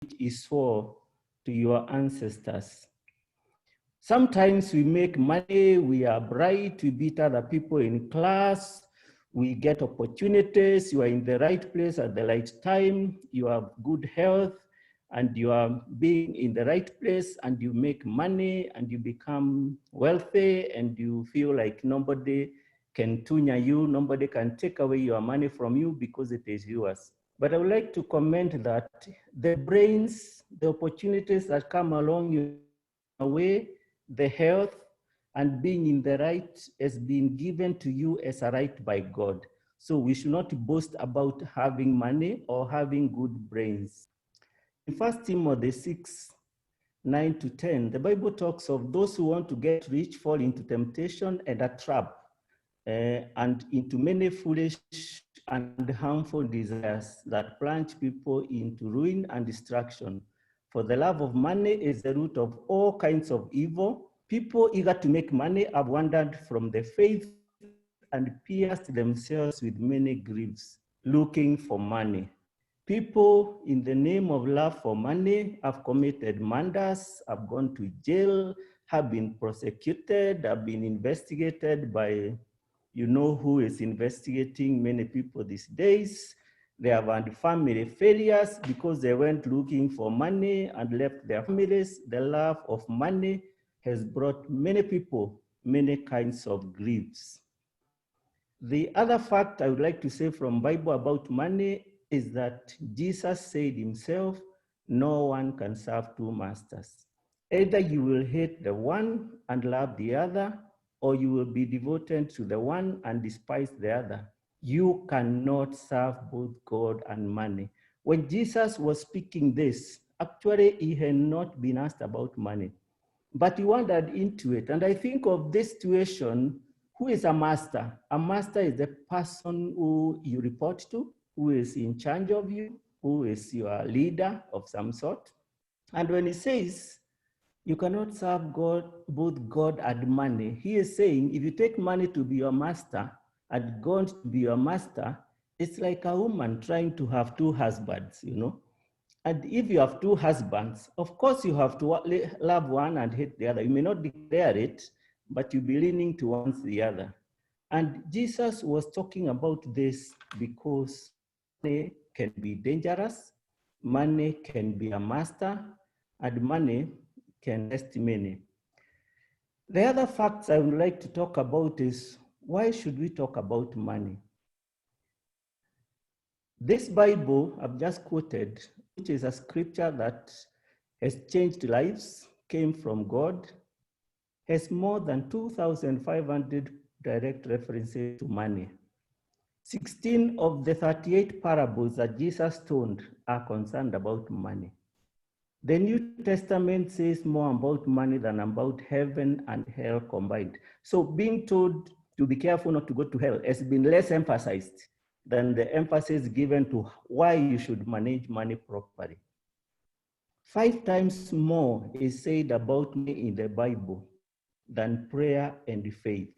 which he swore to your ancestors. Sometimes we make money, we are bright, we beat other people in class, we get opportunities, you are in the right place at the right time, you have good health, and you are being in the right place, and you make money, and you become wealthy, and you feel like nobody can tunya you, nobody can take away your money from you because it is yours. But I would like to comment that the brains, the opportunities that come along your way, the health, and being in the right has been given to you as a right by God. So we should not boast about having money or having good brains. In 1 Timothy 6, 9 to 10, the Bible talks of those who want to get rich fall into temptation and a trap, and into many foolish and harmful desires that plunge people into ruin and destruction. For the love of money is the root of all kinds of evil. People eager to make money have wandered from the faith and pierced themselves with many griefs, looking for money. People, in the name of love for money, have committed murders, have gone to jail, have been prosecuted, have been investigated by, you know who is investigating many people these days. They have had family failures because they went looking for money and left their families. The love of money has brought many people many kinds of griefs. The other fact I would like to say from Bible about money is that Jesus said himself, no one can serve two masters. Either you will hate the one and love the other, or you will be devoted to the one and despise the other. You cannot serve both God and money. When Jesus was speaking this, actually he had not been asked about money, but he wandered into it. And I think of this situation, who is a master? A master is the person who you report to, who is in charge of you, who is your leader of some sort. And when he says, you cannot serve God, both God and money, he is saying, if you take money to be your master and God to be your master, it's like a woman trying to have two husbands, you know. And if you have two husbands, of course you have to love one and hate the other. You may not declare it, but you'll be leaning towards the other. And Jesus was talking about this because money can be dangerous, money can be a master, and money can test many. The other facts I would like to talk about is, why should we talk about money? This Bible I've just quoted, which is a scripture that has changed lives, came from God, has more than 2,500 direct references to money. 16 of the 38 parables that Jesus told are concerned about money. The New Testament says more about money than about heaven and hell combined. So being told to be careful not to go to hell has been less emphasized than the emphasis given to why you should manage money properly. 5 times more is said about money in the Bible than prayer and faith.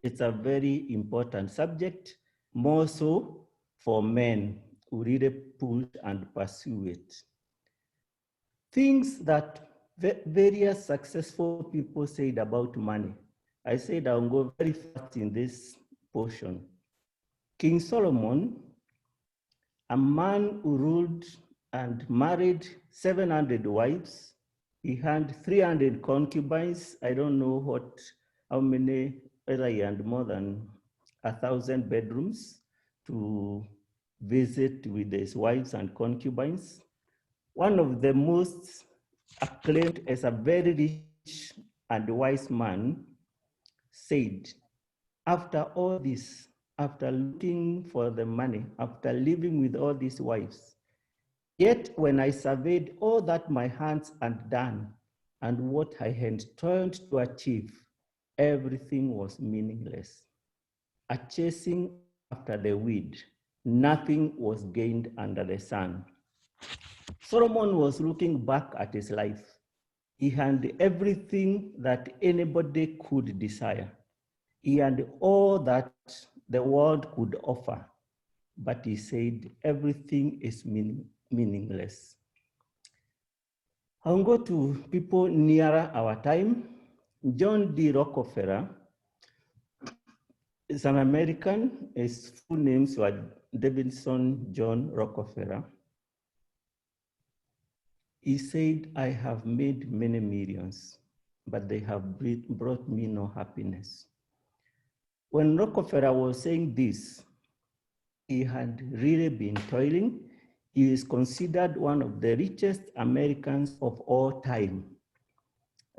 It's a very important subject, more so for men who really push and pursue it. Things that various successful people said about money. I said I'll go very fast in this portion. King Solomon, a man who ruled and married 700 wives, he had 300 concubines. I don't know how many, whether he had more than 1,000 bedrooms to visit with his wives and concubines. One of the most acclaimed as a very rich and wise man said, after all this, after looking for the money, after living with all these wives, yet when I surveyed all that my hands had done and what I had toiled to achieve, everything was meaningless. A chasing after the weed, nothing was gained under the sun. Solomon was looking back at his life. He had everything that anybody could desire. He had all that the world could offer, but he said everything is meaningless. I'll go to people nearer our time. John D. Rockefeller is an American. His full names were Davidson John Rockefeller. He said, I have made many millions, but they have brought me no happiness. When Rockefeller was saying this, he had really been toiling. He is considered one of the richest Americans of all time.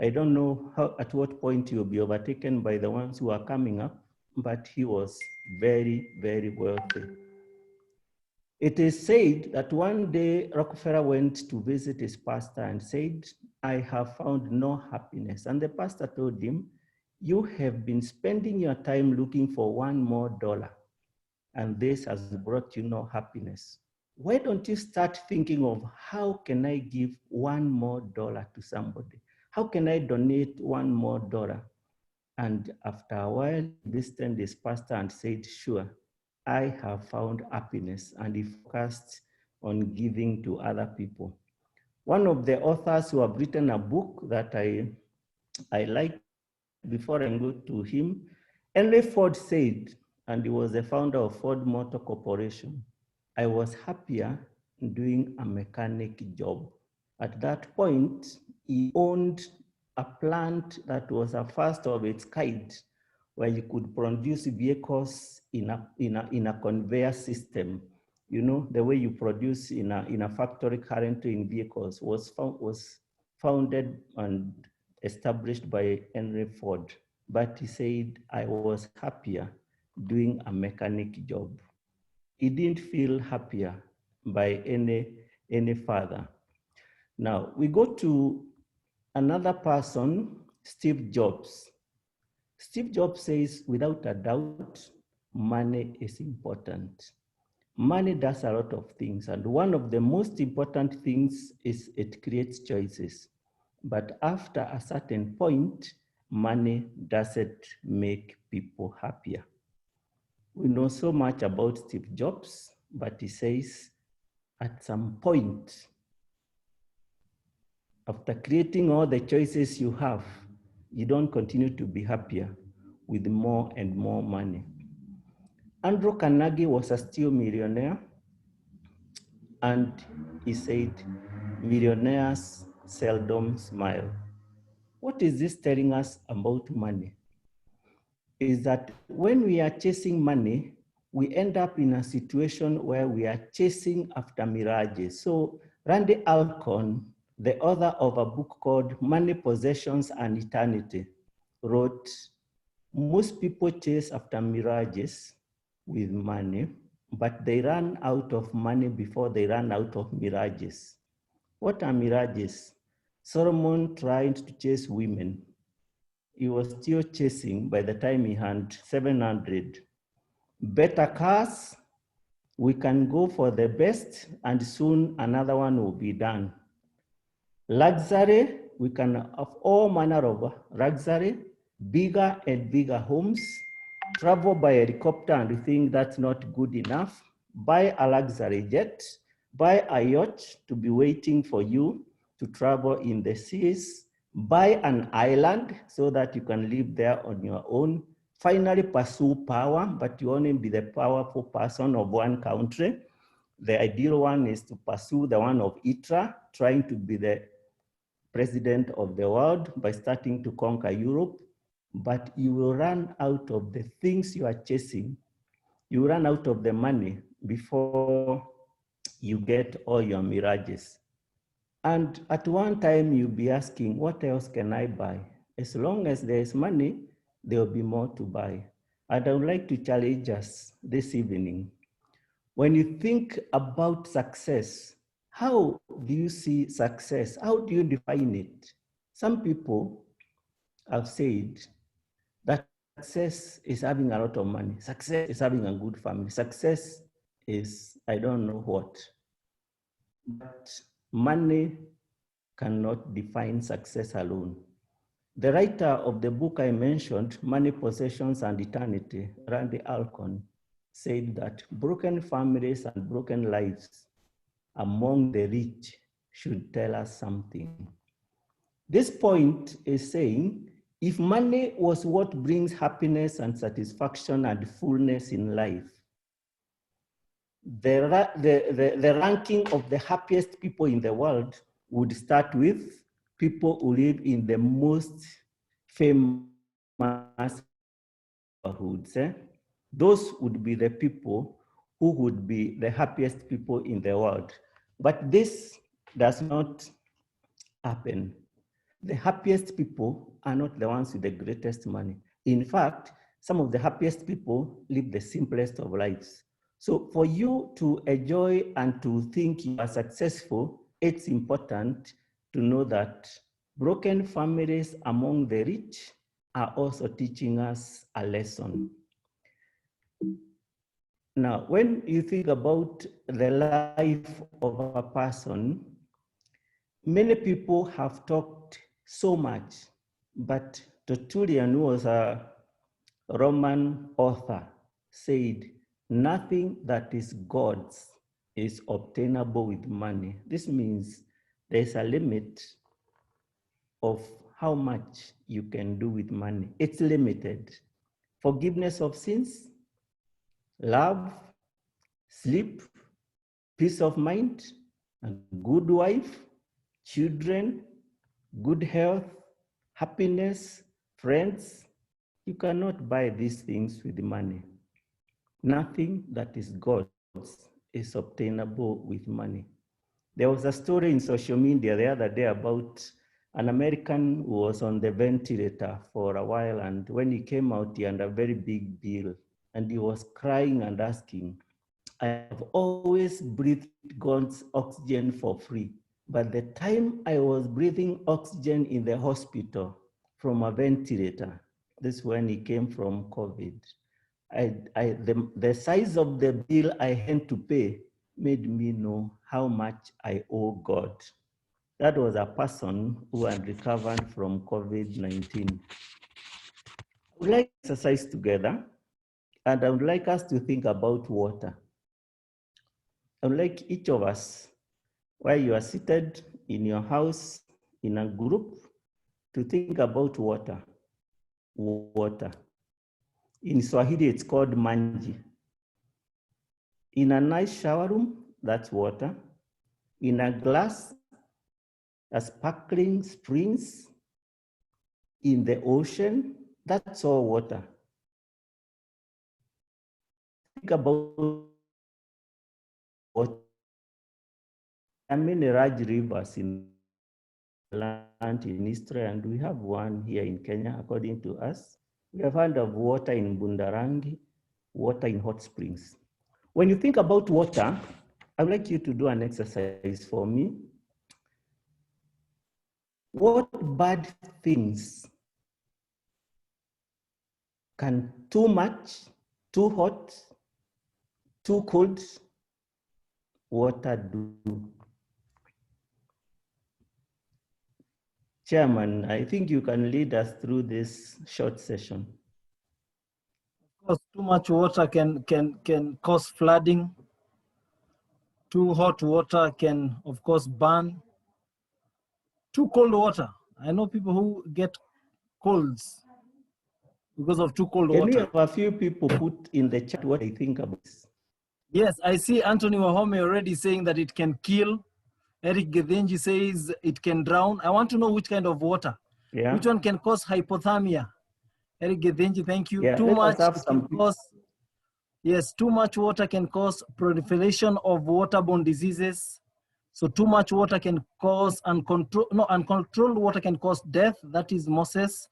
I don't know at what point he'll be overtaken by the ones who are coming up, but he was very, very wealthy. It is said that one day Rockefeller went to visit his pastor and said, I have found no happiness. And the pastor told him, you have been spending your time looking for one more dollar, and this has brought you no happiness. Why don't you start thinking of how can I give one more dollar to somebody? How can I donate one more dollar? And after a while, he visited his pastor and said, sure, I have found happiness. And he focused on giving to other people. One of the authors who have written a book that I like, before I go to him, Henry Ford said, and he was the founder of Ford Motor Corporation, I was happier doing a mechanic job. At that point, he owned a plant that was a first of its kind, where you could produce vehicles in a conveyor system. You know, the way you produce in a factory currently in vehicles was founded and established by Henry Ford. But he said, I was happier doing a mechanic job. He didn't feel happier by any further. Now, we go to another person, Steve Jobs. Steve Jobs says, without a doubt, money is important. Money does a lot of things, and one of the most important things is it creates choices. But after a certain point, money doesn't make people happier. We know so much about Steve Jobs, but he says, at some point, after creating all the choices you have, you don't continue to be happier with more and more money. Andrew Carnegie was a steel millionaire, and he said, millionaires seldom smile. What is this telling us about money? Is that when we are chasing money, we end up in a situation where we are chasing after mirages. So Randy Alcorn, the author of a book called Money, Possessions, and Eternity, wrote, most people chase after mirages with money, but they run out of money before they run out of mirages. What are mirages? Solomon tried to chase women. He was still chasing by the time he had 700. Better cars, we can go for the best and soon another one will be done. Luxury, we can have all manner of luxury, bigger and bigger homes, travel by helicopter and think that's not good enough, buy a luxury jet, buy a yacht to be waiting for you to travel in the seas, buy an island so that you can live there on your own, finally pursue power, but you only be the powerful person of one country. The ideal one is to pursue the one of Itra, trying to be the president of the world by starting to conquer Europe, but you will run out of the things you are chasing. You run out of the money before you get all your mirages. And at one time you'll be asking, what else can I buy? As long as there is money, there will be more to buy. And I would like to challenge us this evening. When you think about success, how do you see success? How do you define it? Some people have said that success is having a lot of money. Success is having a good family. Success is, I don't know what. But money cannot define success alone. The writer of the book I mentioned, Money, Possessions, and Eternity, Randy Alcorn, said that broken families and broken lives among the rich should tell us something. This point is saying, if money was what brings happiness and satisfaction and fullness in life, the ranking of the happiest people in the world would start with people who live in the most famous neighborhoods. Those would be the people who would be the happiest people in the world. But this does not happen. The happiest people are not the ones with the greatest money. In fact, some of the happiest people live the simplest of lives. So for you to enjoy and to think you are successful, it's important to know that broken families among the rich are also teaching us a lesson. Now, when you think about the life of a person, many people have talked so much, but Tertullian, who was a Roman author, said, nothing that is God's is obtainable with money. This means there's a limit of how much you can do with money. It's limited. Forgiveness of sins, love, sleep, peace of mind, a good wife, children, good health, happiness, friends. You cannot buy these things with money. Nothing that is God's is obtainable with money. There was a story in social media the other day about an American who was on the ventilator for a while, and when he came out, he had a very big bill, and he was crying and asking, I have always breathed God's oxygen for free. But the time I was breathing oxygen in the hospital from a ventilator, this is when he came from COVID, the size of the bill I had to pay made me know how much I owe God. That was a person who had recovered from COVID-19. I would like to exercise together, and I would like us to think about water. I would like each of us, while you are seated in your house in a group, to think about water. Water. In Swahili, it's called manji. In a nice shower room, that's water. In a glass, a sparkling springs. In the ocean, that's all water. Think about water. There are many large rivers in land in Israel, and we have one here in Kenya, according to us. We have heard of water in Bundarangi, water in hot springs. When you think about water, I'd like you to do an exercise for me. What bad things can too much, too hot, too cold water do? Chairman, I think you can lead us through this short session. Of course, too much water can cause flooding. Too hot water can, of course, burn. Too cold water. I know people who get colds because of too cold water. Can we have a few people put in the chat what they think about this? Yes, I see Anthony Wahome already saying that it can kill. Eric Gethenji says it can drown. I want to know which kind of water. Yeah. Which one can cause hypothermia? Eric Gethenji, thank you. Yeah, Too let much us have some can cause, yes, too much water can cause proliferation of waterborne diseases. So too much water can cause uncontrolled water can cause death. That is Moses.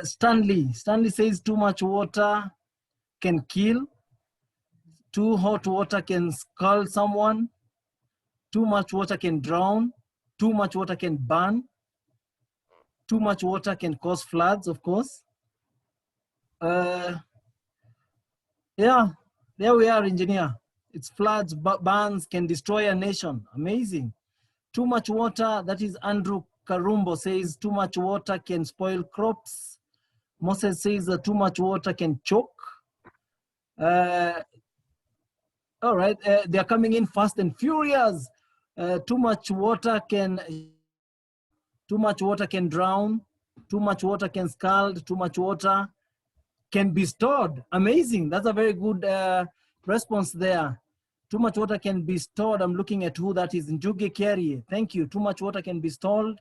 Stanley says too much water can kill. Too hot water can scald someone. Too much water can drown. Too much water can burn. Too much water can cause floods, of course. Yeah, there we are, engineer. It's floods, burns can destroy a nation. Amazing. Too much water, that is Andrew Karumbo says too much water can spoil crops. Moses says that too much water can choke. All right, they're coming in fast and furious. Too much water can Too much water can drown. Too much water can scald. Too much water can be stored. Amazing. That's a very good response there. Too much water can be stored. I'm looking at who that is. Njuge Kerry. Thank you. Too much water can be stored.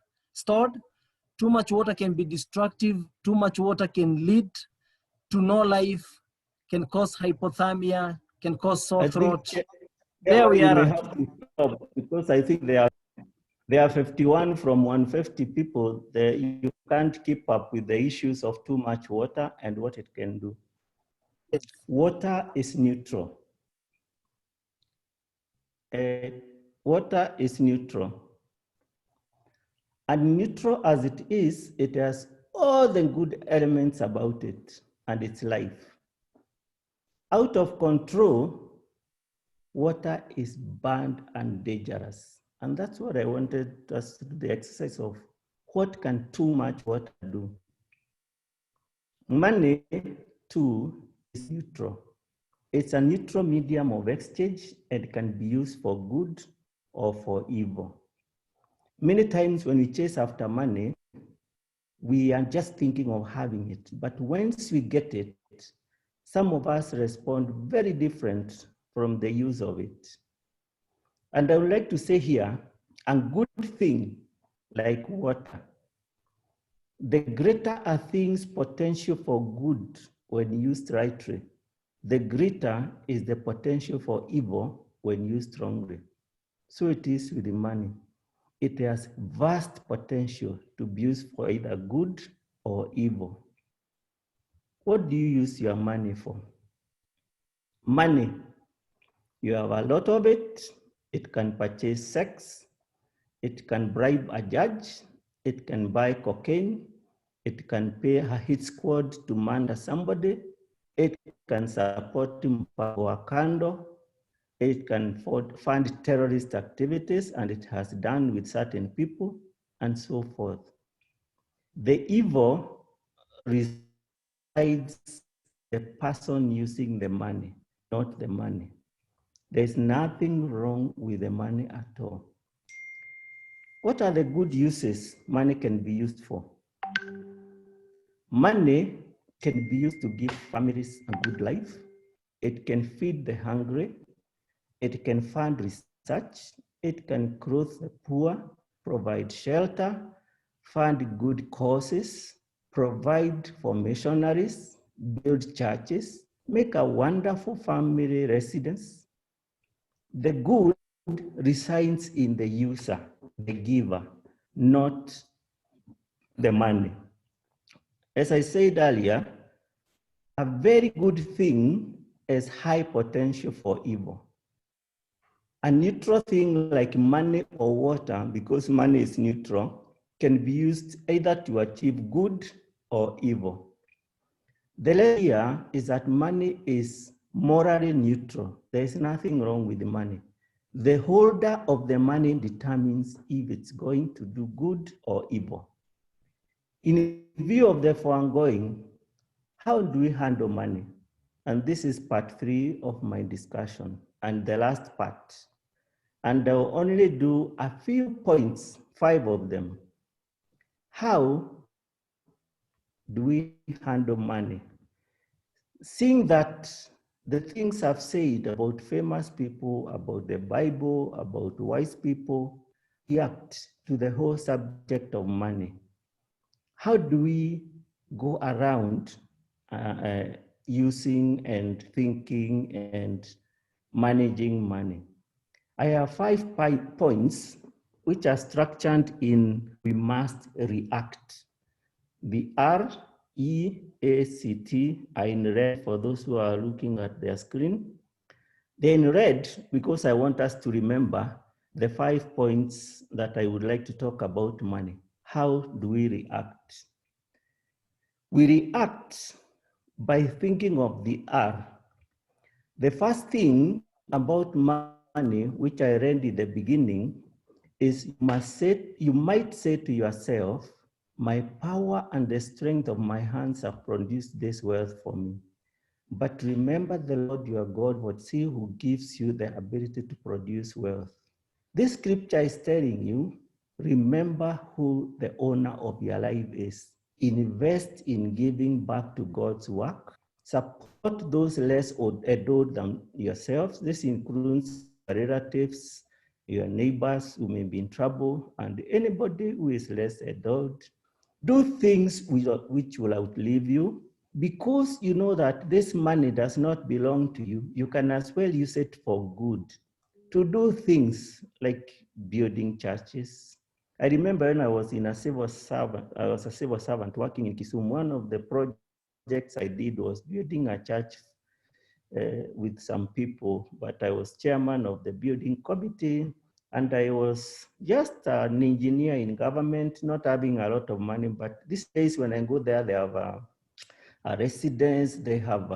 Too much water can be destructive. Too much water can lead to no life, can cause hypothermia, can cause sore I think throat. There we you are. may have to stop because I think there are 51 from 150 people. You can't keep up with the issues of too much water and what it can do. Yes. Water is neutral. Water is neutral. And neutral as it is, it has all the good elements about it and its life. Out of control, water is bad and dangerous. And that's what I wanted us to do, the exercise of what can too much water do? Money, too, is neutral. It's a neutral medium of exchange and can be used for good or for evil. Many times when we chase after money, we are just thinking of having it. But once we get it, some of us respond very different from the use of it. And I would like to say here, a good thing like water, the greater a thing's potential for good when used rightly, the greater is the potential for evil when used wrongly. So it is with the money. It has vast potential to be used for either good or evil. What do you use your money for? Money, you have a lot of it. It can purchase sex. It can bribe a judge. It can buy cocaine. It can pay a hit squad to murder somebody. It can support mpango wa kando. It can fund terrorist activities, and it has done with certain people, and so forth. The evil resides the person using the money, not the money. There's nothing wrong with the money at all. What are the good uses money can be used for? Money can be used to give families a good life. It can feed the hungry. It can fund research. It can clothe the poor, provide shelter, fund good causes, provide for missionaries, build churches, make a wonderful family residence. The good resides in the user, the giver, not the money. As I said earlier, a very good thing has high potential for evil. A neutral thing like money or water, because money is neutral, can be used either to achieve good or evil. The lesson here is that money is morally neutral. There is nothing wrong with the money. The holder of the money determines if it's going to do good or evil. In view of the foregoing, how do we handle money? And this is part 3 of my discussion and the last part. And I'll only do a few points, 5 of them. How do we handle money? Seeing that the things I've said about famous people, about the Bible, about wise people, react to the whole subject of money. How do we go around using and thinking and managing money? I have 5 points which are structured in we must react. The R, E, A, C, T are in red for those who are looking at their screen. They're in red because I want us to remember the 5 points that I would like to talk about money. How do we react? We react by thinking of the R. The first thing about money, which I read in the beginning, is you might say to yourself, my power and the strength of my hands have produced this wealth for me. But remember the Lord your God, what's He who gives you the ability to produce wealth. This scripture is telling you Remember who the owner of your life is. Invest in giving back to God's work. Support those less adored than yourselves. This includes your relatives, your neighbors who may be in trouble, and anybody who is less adored. Do things which will outlive you. Because you know that this money does not belong to you, you can as well use it for good. To do things like building churches. I remember when I was in a civil servant, I was a civil servant working in Kisumu. One of the projects I did was building a church with some people, but I was chairman of the building committee, and I was just an engineer in government, not having a lot of money. But these days, when I go there, they have a residence, they have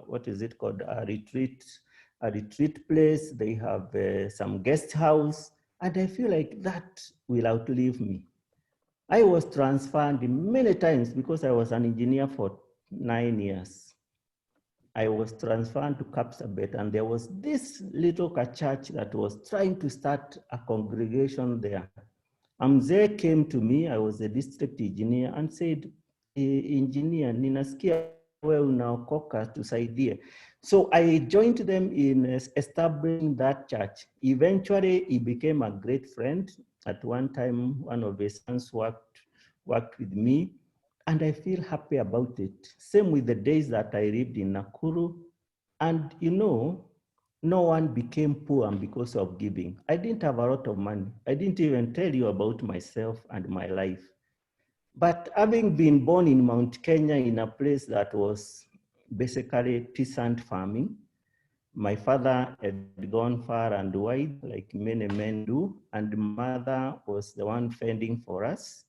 what is it called, a retreat place, they have some guest house, and I feel like that will outlive me. I was transferred many times because I was an engineer for 9 years. I was transferred to Kapsabet, and there was this little church that was trying to start a congregation there. Mzee came to me, I was a district engineer, and said, engineer, ninasikia wewe unaokoka tusaidie. So I joined them in establishing that church. Eventually, he became a great friend. At one time, one of his sons worked with me, and I feel happy about it. Same with the days that I lived in Nakuru. And you know, no one became poor because of giving. I didn't have a lot of money. I didn't even tell you about myself and my life. But having been born in Mount Kenya in a place that was basically peasant farming, my father had gone far and wide, like many men do, and my mother was the one fending for us.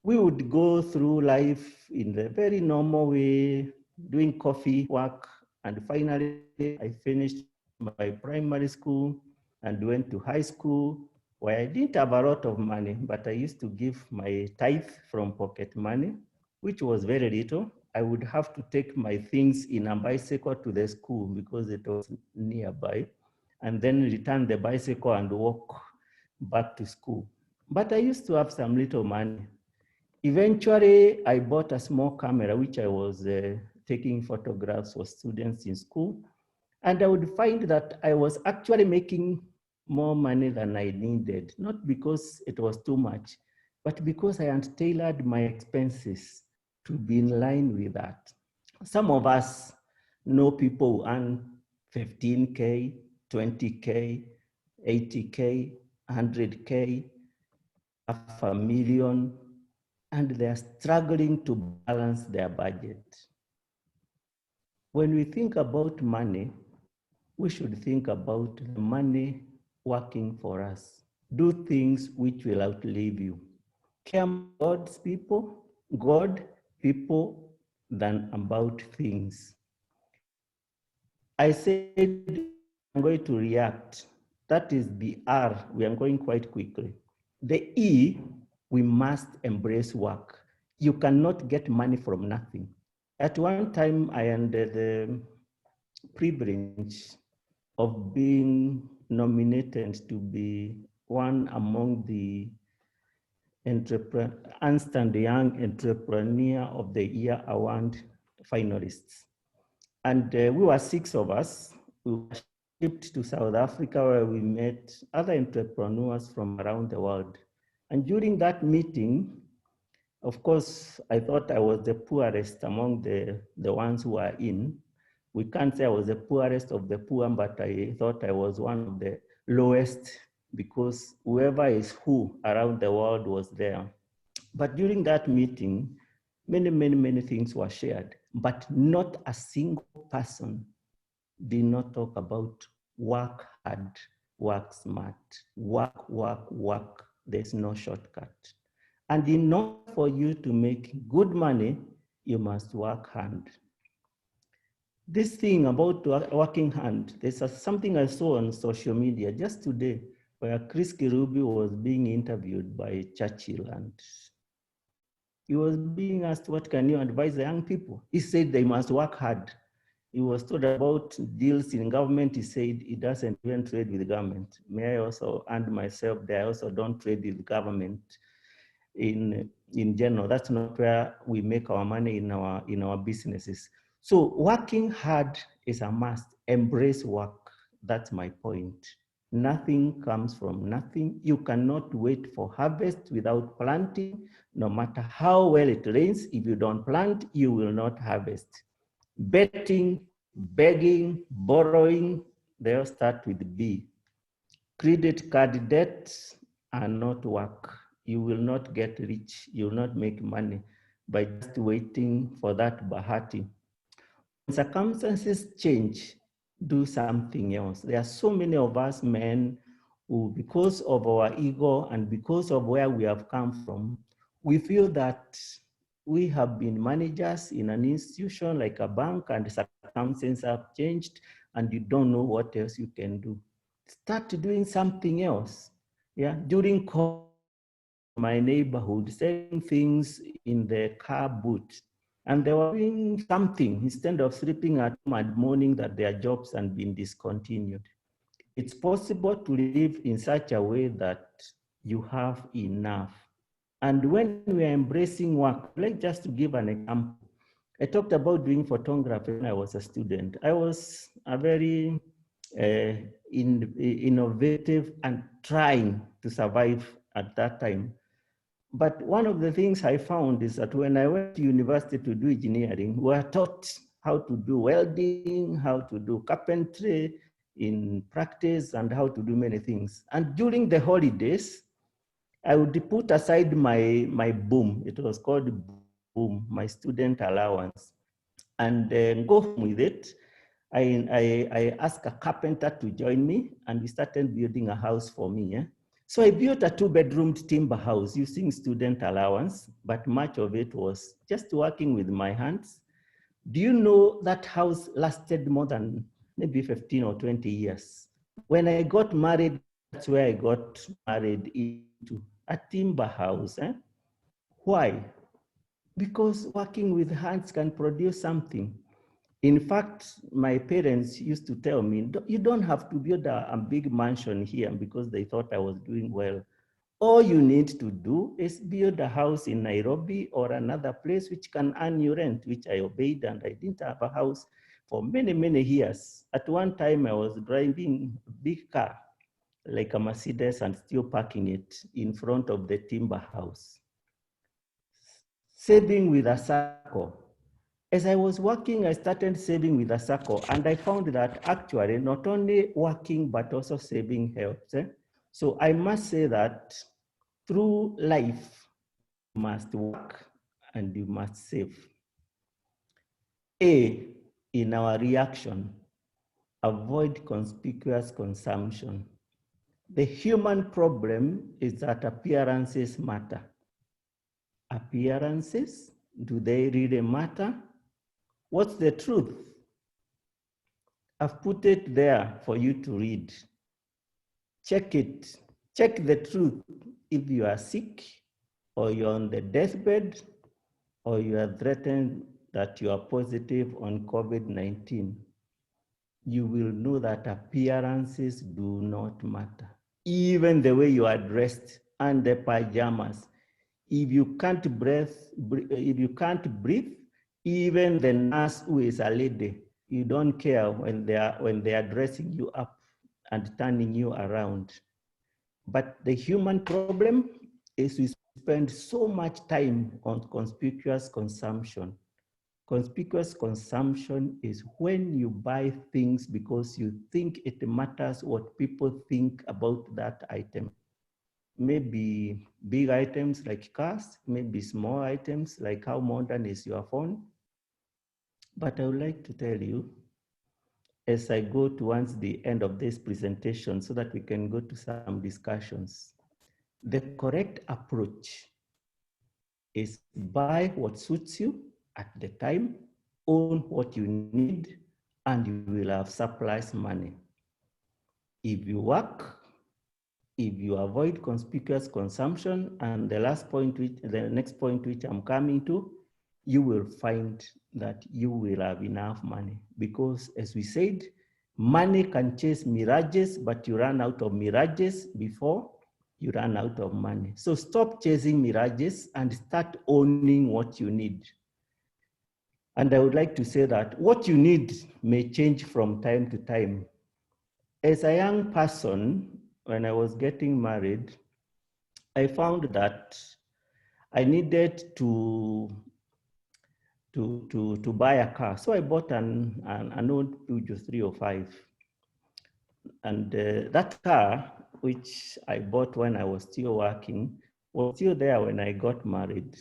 We would go through life in the very normal way, doing coffee work, and finally I finished my primary school and went to high school, where I didn't have a lot of money, but I used to give my tithe from pocket money, which was very little. I would have to take my things in a bicycle to the school because it was nearby, and then return the bicycle and walk back to school. But I used to have some little money. Eventually, I bought a small camera, which I was taking photographs for students in school. And I would find that I was actually making more money than I needed, not because it was too much, but because I had tailored my expenses to be in line with that. Some of us know people who earn 15K, 20K, 80K, 100K, half a million, and they're struggling to balance their budget. When we think about money, we should think about the money working for us. Do things which will outlive you. Care more God, people, than about things. I said I'm going to react. That is the R. We are going quite quickly. The E, we must embrace work. You cannot get money from nothing. At one time, I had the privilege of being nominated to be one among the Ernst and Young Entrepreneur of the Year Award finalists. And we were 6 of us. We were shipped to South Africa where we met other entrepreneurs from around the world. And during that meeting, of course, I thought I was the poorest among the ones who are in. We can't say I was the poorest of the poor, but I thought I was one of the lowest because whoever is who around the world was there. But during that meeting, many things were shared, but not a single person did not talk about work hard, work smart, work. There's no shortcut. And in order for you to make good money, you must work hard. This thing about working hard, there's something I saw on social media just today where Chris Kirubi was being interviewed by Churchill, and he was being asked, what can you advise the young people? He said they must work hard. He was told about deals in government. He said he doesn't even trade with government. May I also add myself there, I also don't trade with government in general. That's not where we make our money in our businesses. So working hard is a must. Embrace work. That's my point. Nothing comes from nothing. You cannot wait for harvest without planting. No matter how well it rains, if you don't plant, you will not harvest. Betting, begging, borrowing, they all start with B. Credit card debts are not work. You will not get rich. You will not make money by just waiting for that bahati. When circumstances change, do something else. There are so many of us men who, because of our ego and because of where we have come from, we feel that we have been managers in an institution like a bank and circumstances have changed and you don't know what else you can do. Start doing something else. Yeah, during COVID, I saw people in my neighborhood selling things in the car boot, and they were doing something instead of sleeping at home and mourning that their jobs had been discontinued. It's possible to live in such a way that you have enough. And when we are embracing work, like just to give an example, I talked about doing photography when I was a student. I was a very innovative and trying to survive at that time. But one of the things I found is that when I went to university to do engineering, we were taught how to do welding, how to do carpentry in practice, and how to do many things. And during the holidays, I would put aside my boom. It was called boom, my student allowance, and go home with it. I asked a carpenter to join me, and we started building a house for me. Yeah? So I built a 2-bedroomed timber house using student allowance, but much of it was just working with my hands. Do you know that house lasted more than maybe 15 or 20 years? When I got married, that's where I got married into a timber house. Why? Because working with hands can produce something. In fact, my parents used to tell me, you don't have to build a big mansion here because they thought I was doing well. All you need to do is build a house in Nairobi or another place which can earn you rent, which I obeyed, and I didn't have a house for many, many years. At one time, I was driving a big car, like a Mercedes, and still parking it in front of the timber house. Saving with a circle. As I was working, I started saving with a circle, and I found that actually not only working, but also saving helps. So I must say that through life, you must work and you must save. A, in our reaction, avoid conspicuous consumption. The human problem is that appearances matter. Appearances, do they really matter? What's the truth? I've put it there for you to read. Check it. Check the truth. If you are sick, or you're on the deathbed, or you are threatened that you are positive on COVID-19, you will know that appearances do not matter. Even the way you are dressed and the pajamas. If you can't breathe, even the nurse who is a lady, you don't care when they are dressing you up and turning you around. But the human problem is we spend so much time on conspicuous consumption. Conspicuous consumption is when you buy things because you think it matters what people think about that item. Maybe big items like cars, maybe small items like how modern is your phone. But I would like to tell you, as I go towards the end of this presentation so that we can go to some discussions, the correct approach is buy what suits you at the time, own what you need, and you will have surplus money. If you work, if you avoid conspicuous consumption, and the next point which I'm coming to, you will find that you will have enough money. Because as we said, money can chase mirages, but you run out of mirages before you run out of money. So stop chasing mirages and start owning what you need. And I would like to say that what you need may change from time to time. As a young person, when I was getting married, I found that I needed to buy a car. So I bought an old Peugeot 305. And that car, which I bought when I was still working, was still there when I got married.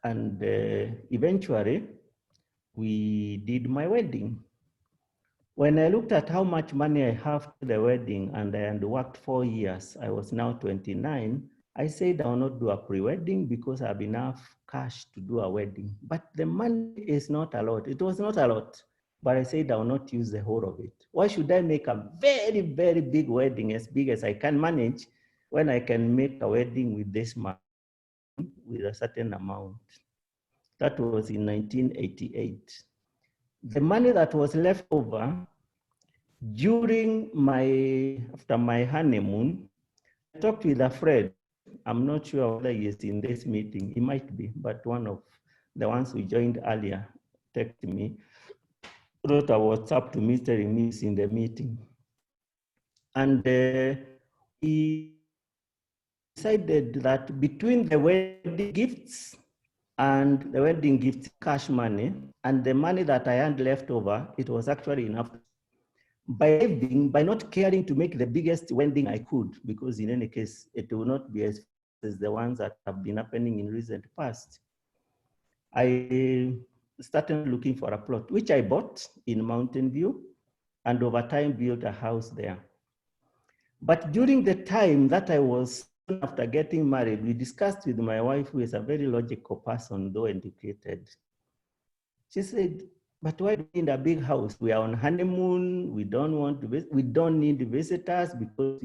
And eventually, we did my wedding. When I looked at how much money I have to the wedding and I had worked 4 years, I was now 29, I said I will not do a pre-wedding because I have enough cash to do a wedding. But the money is not a lot. It was not a lot, but I said I will not use the whole of it. Why should I make a very, very big wedding, as big as I can manage, when I can make a wedding with this money, with a certain amount? That was in 1988. The money that was left over after my honeymoon, I talked with a friend. I'm not sure whether he is in this meeting. He might be, but one of the ones who joined earlier texted me, wrote a WhatsApp to me telling me he's in the meeting. And we decided that between the wedding gifts and the wedding gift cash money and the money that I had left over, it was actually enough. By not caring to make the biggest wedding I could, because in any case, it will not be as the ones that have been happening in recent past, I started looking for a plot, which I bought in Mountain View, and over time built a house there. But during the time that I was, after getting married, we discussed with my wife, who is a very logical person, though educated. She said, but why do we need a big house? We are on honeymoon. We don't need visitors because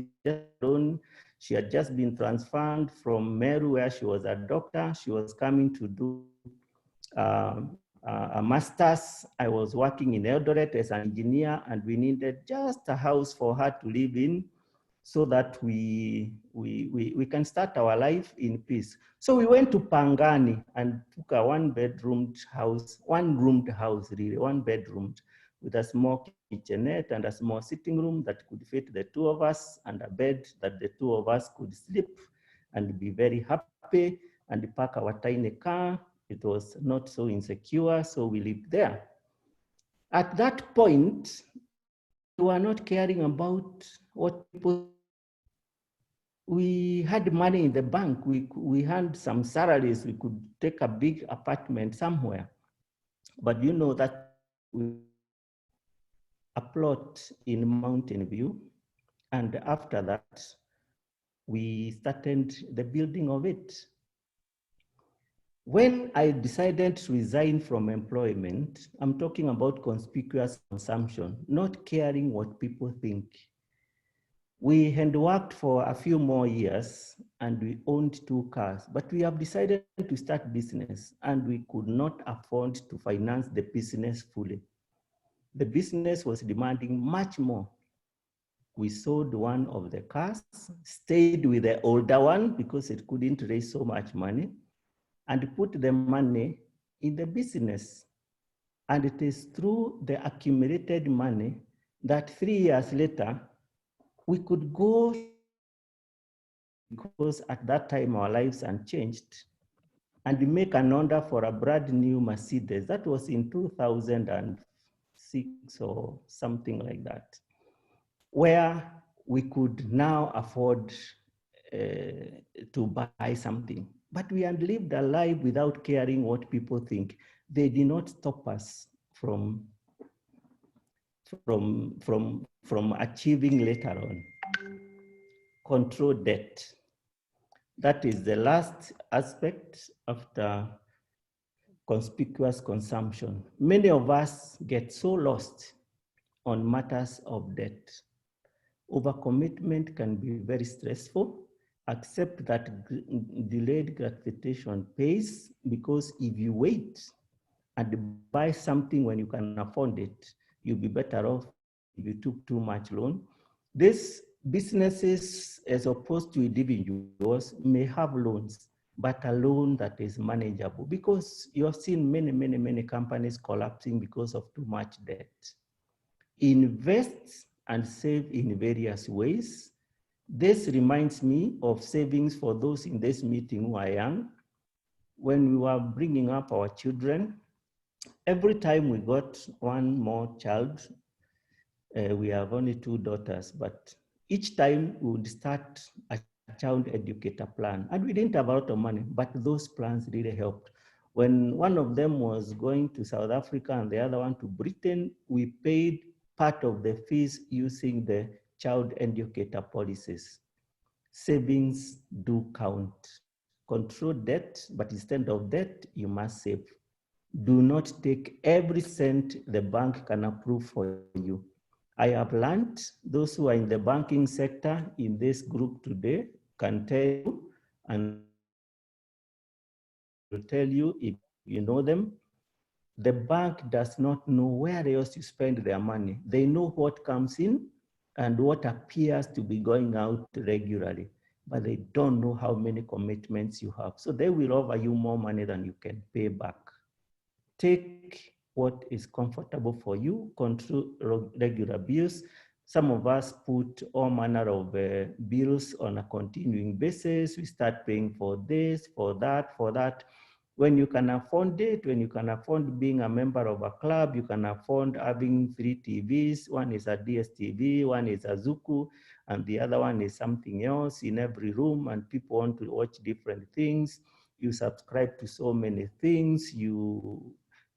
she had just been transferred from Meru, where she was a doctor. She was coming to do a master's. I was working in Eldoret as an engineer, and we needed just a house for her to live in, so that we can start our life in peace. So we went to Pangani and took a one-roomed house, really, one-bedroomed, with a small kitchenette and a small sitting room that could fit the two of us, and a bed that the two of us could sleep and be very happy, and park our tiny car. It was not so insecure, so we lived there. At that point, we were not caring about what people. We had money in the bank. We had some salaries. We could take a big apartment somewhere. But you know that we a plot in Mountain View. And after that, we started the building of it. When I decided to resign from employment, I'm talking about conspicuous consumption, not caring what people think. We had worked for a few more years and we owned 2 cars, but we have decided to start business and we could not afford to finance the business fully. The business was demanding much more. We sold one of the cars, stayed with the older one because it couldn't raise so much money, and put the money in the business. And it is through the accumulated money that 3 years later, we could go, because at that time our lives had changed, and make an order for a brand new Mercedes. That was in 2006 or something like that, where we could now afford to buy something. But we had lived a life without caring what people think. They did not stop us from achieving later on. Control debt. That is the last aspect after conspicuous consumption. Many of us get so lost on matters of debt. Overcommitment can be very stressful. accept that delayed gratification pays, because if you wait and buy something when you can afford it, you'll be better off if you took too much loan. These businesses, as opposed to individuals, may have loans, but a loan that is manageable, because you have seen many companies collapsing because of too much debt. Invest and save in various ways. This reminds me of savings for those in this meeting who are young. When we were bringing up our children, every time we got one more child, we have only two daughters, but each time we would start a child educator plan. And we didn't have a lot of money, but those plans really helped. When one of them was going to South Africa and the other one to Britain, we paid part of the fees using the child educator policies. Savings do count. Control debt, but instead of debt, you must save. Do not take every cent the bank can approve for you. I have learned, those who are in the banking sector in this group today can tell you, and those who are in finance will tell you if you know them. The bank does not know where else you spend their money. They know what comes in and what appears to be going out regularly, but they don't know how many commitments you have. So they will offer you more money than you can pay back. Take what is comfortable for you, control regular bills. Some of us put all manner of bills on a continuing basis. We start paying for this, for that, for that. When you can afford it, when you can afford being a member of a club, you can afford having 3 TVs. One is a DSTV, one is a Zuku, and the other one is something else in every room, and people want to watch different things. You subscribe to so many things.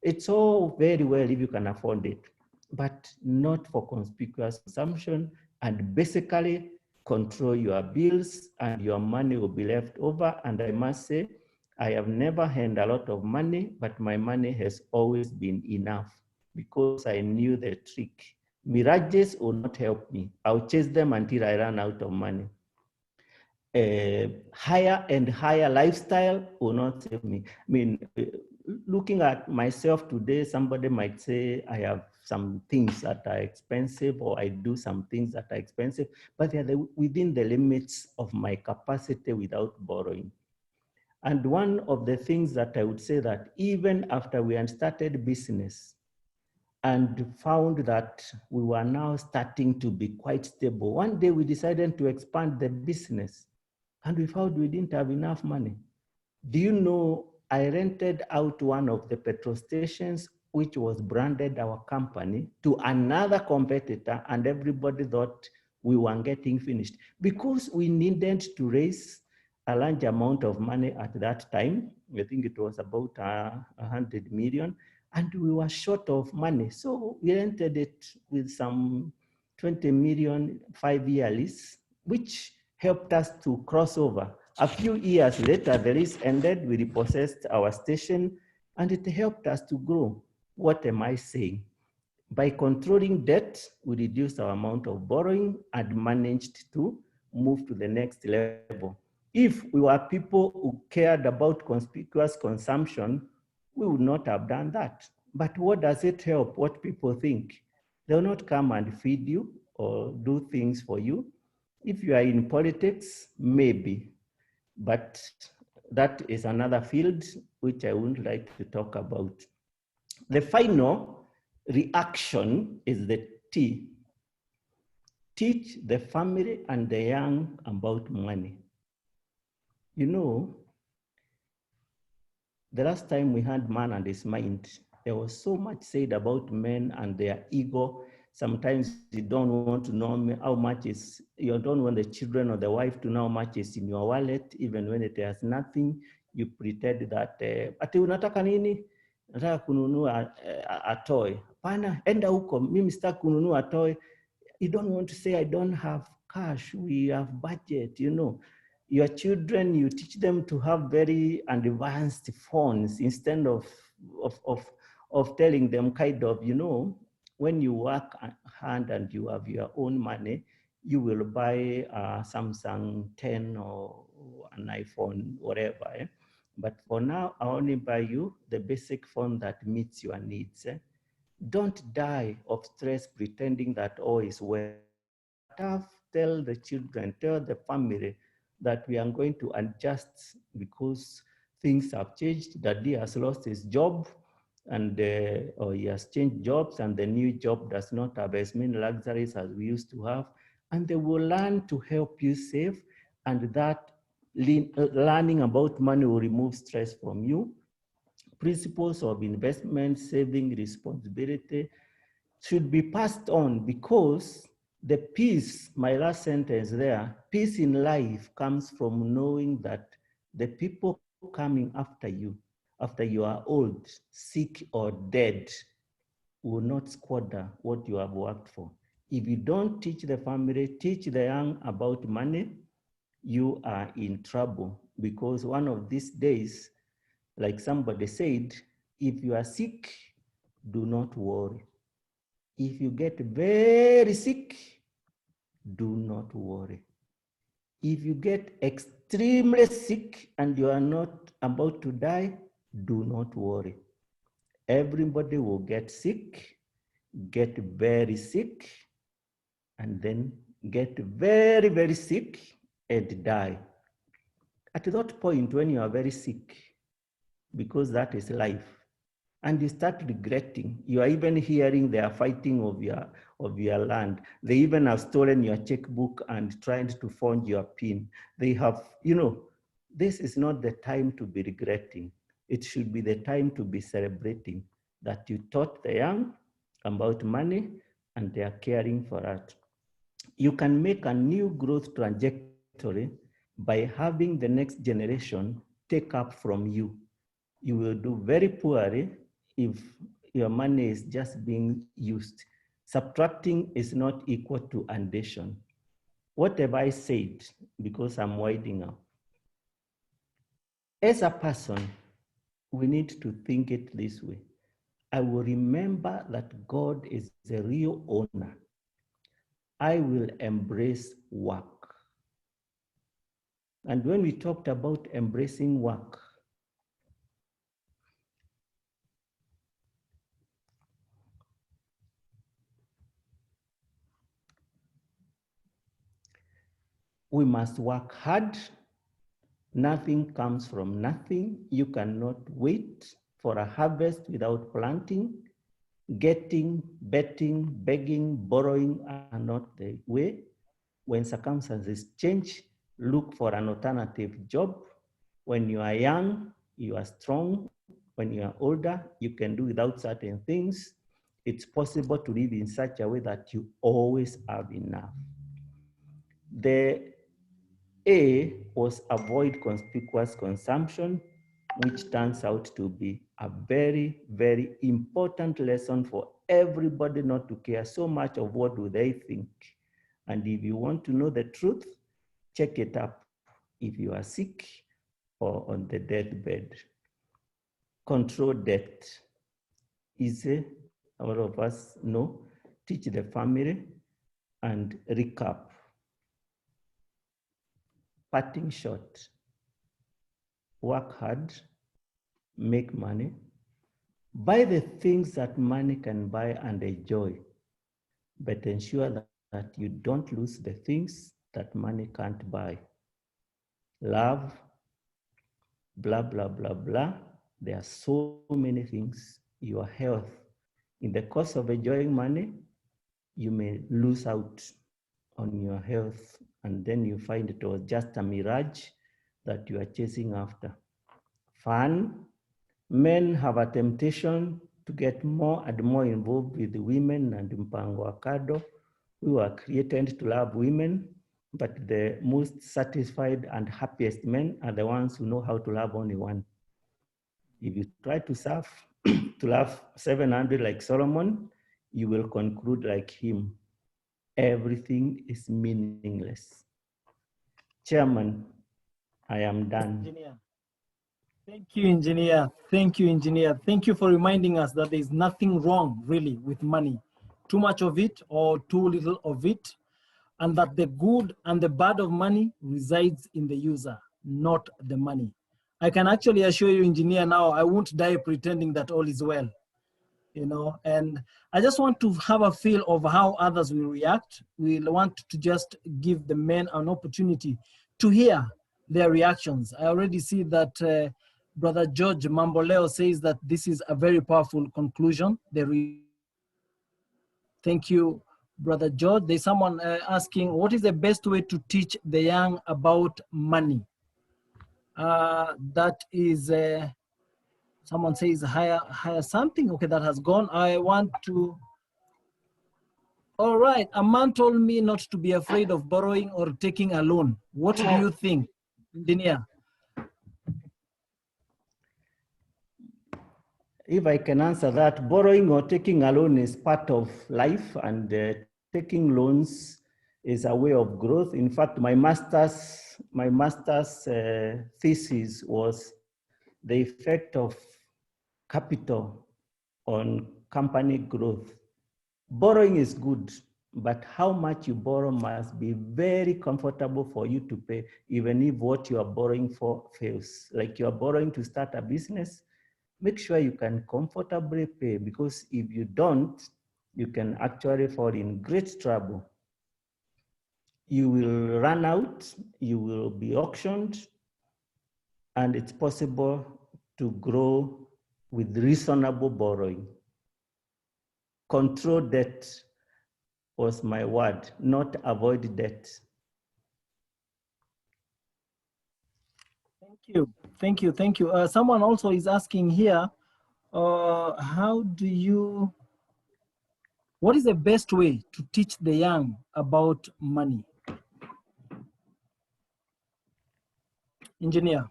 It's all very well if you can afford it, but not for conspicuous consumption. And basically, control your bills and your money will be left over. And I must say, I have never earned a lot of money, but my money has always been enough because I knew the trick. Mirages will not help me. I'll chase them until I run out of money. Higher and higher lifestyle will not save me. I mean, looking at myself today, somebody might say I have some things that are expensive, or I do some things that are expensive, but they are within the limits of my capacity without borrowing. And one of the things that I would say, that even after we had started business and found that we were now starting to be quite stable, one day we decided to expand the business and we found we didn't have enough money. Do you know, I rented out one of the petrol stations, which was branded our company, to another competitor, and everybody thought we were getting finished because we needed to raise a large amount of money at that time. I think it was about 100 million, and we were short of money. So we rented it with some 20 million 5-year lease, which helped us to cross over. A few years later, the lease ended, we repossessed our station, and it helped us to grow. What am I saying? By controlling debt, we reduced our amount of borrowing and managed to move to the next level. If we were people who cared about conspicuous consumption, we would not have done that. But what does it help? What people think? They'll not come and feed you or do things for you. If you are in politics, maybe, but that is another field which I wouldn't like to talk about. The final reaction is the T. Teach the family and the young about money. You know, the last time we had Man and His Mind, there was so much said about men and their ego. Sometimes you don't want to know how much is, you don't want the children or the wife to know how much is in your wallet, even when it has nothing. You pretend that, ati unataka nini? Nataka kununua a toy. Pana, enda huko, mimi sitaki kununua toy. You don't want to say, I don't have cash, we have budget, you know. Your children, you teach them to have very advanced phones instead of telling them kind of, you know, when you work hard and you have your own money, you will buy a Samsung 10 or an iPhone, whatever. But for now, I only buy you the basic phone that meets your needs. Don't die of stress pretending that all is well. If you are tough, tell the children, tell the family that we are going to adjust because things have changed. Daddy has lost his job and or he has changed jobs and the new job does not have as many luxuries as we used to have. And they will learn to help you save, and that learning about money will remove stress from you. Principles of investment, saving, responsibility should be passed on, because the peace, my last sentence there, peace in life comes from knowing that the people coming after you are old, sick, or dead, will not squander what you have worked for. If you don't teach the family, teach the young about money, you are in trouble, because one of these days, like somebody said, if you are sick, do not worry. If you get very sick, do not worry. If you get extremely sick and you are not about to die, do not worry. Everybody will get sick, get very sick, and then get very, very sick and die. At that point, when you are very sick, because that is life, and you start regretting. You are even hearing they are fighting of your land. They even have stolen your checkbook and trying to forge your PIN. They have, this is not the time to be regretting. It should be the time to be celebrating that you taught the young about money and they are caring for it. You can make a new growth trajectory by having the next generation take up from you. You will do very poorly if your money is just being used. Subtracting is not equal to addition. What have I said? Because I'm winding up. As a person, we need to think it this way. I will remember that God is the real owner. I will embrace work. And when we talked about embracing work, we must work hard. Nothing comes from nothing. You cannot wait for a harvest without planting. Getting, betting, begging, borrowing are not the way. When circumstances change, look for an alternative job. When you are young, you are strong. When you are older, you can do without certain things. It's possible to live in such a way that you always have enough. The A was avoid conspicuous consumption, which turns out to be a very, very important lesson for everybody not to care so much of what do they think. And if you want to know the truth, check it up if you are sick or on the deathbed. Control debt. Easy, all of us know. Teach the family and recap. Parting shot. Work hard, make money, buy the things that money can buy and enjoy, but ensure that you don't lose the things that money can't buy. Love, blah, blah, blah, blah. There are so many things. Your health. In the course of enjoying money, you may lose out on your health, and then you find it was just a mirage that you are chasing after. Fun. Men have a temptation to get more and more involved with the women and mpango wakado, who are created to love women, but the most satisfied and happiest men are the ones who know how to love only one. If you try to serve, to love 700 like Solomon, you will conclude like him. Everything is meaningless. Chairman, I am done. Engineer. Thank you, engineer. Thank you, engineer. Thank you for reminding us that there's nothing wrong really with money. Too much of it or too little of it. and that the good and the bad of money resides in the user, not the money. I can actually assure you, engineer, now I won't die pretending that all is well, you know, and I just want to have a feel of how others will react. We'll want to just give the men an opportunity to hear their reactions. I already see that Brother George Mamboleo says that this is a very powerful conclusion. Thank you, Brother George. There's someone asking, what is the best way to teach the young about money? That is, someone says hire something. Okay, that has gone. I want to, all right. A man told me not to be afraid of borrowing or taking a loan. What do you think, engineer? If I can answer that, borrowing or taking a loan is part of life, and taking loans is a way of growth. In fact, my master's thesis was the effect of capital on company growth. Borrowing is good, but how much you borrow must be very comfortable for you to pay, even if what you are borrowing for fails. Like you are borrowing to start a business, make sure you can comfortably pay, because if you don't, you can actually fall in great trouble. You will run out, you will be auctioned, and it's possible to grow with reasonable borrowing. Control debt was my word, not avoid debt. Thank you. Thank you. Thank you. Someone also is asking here, what is the best way to teach the young about money? Engineer.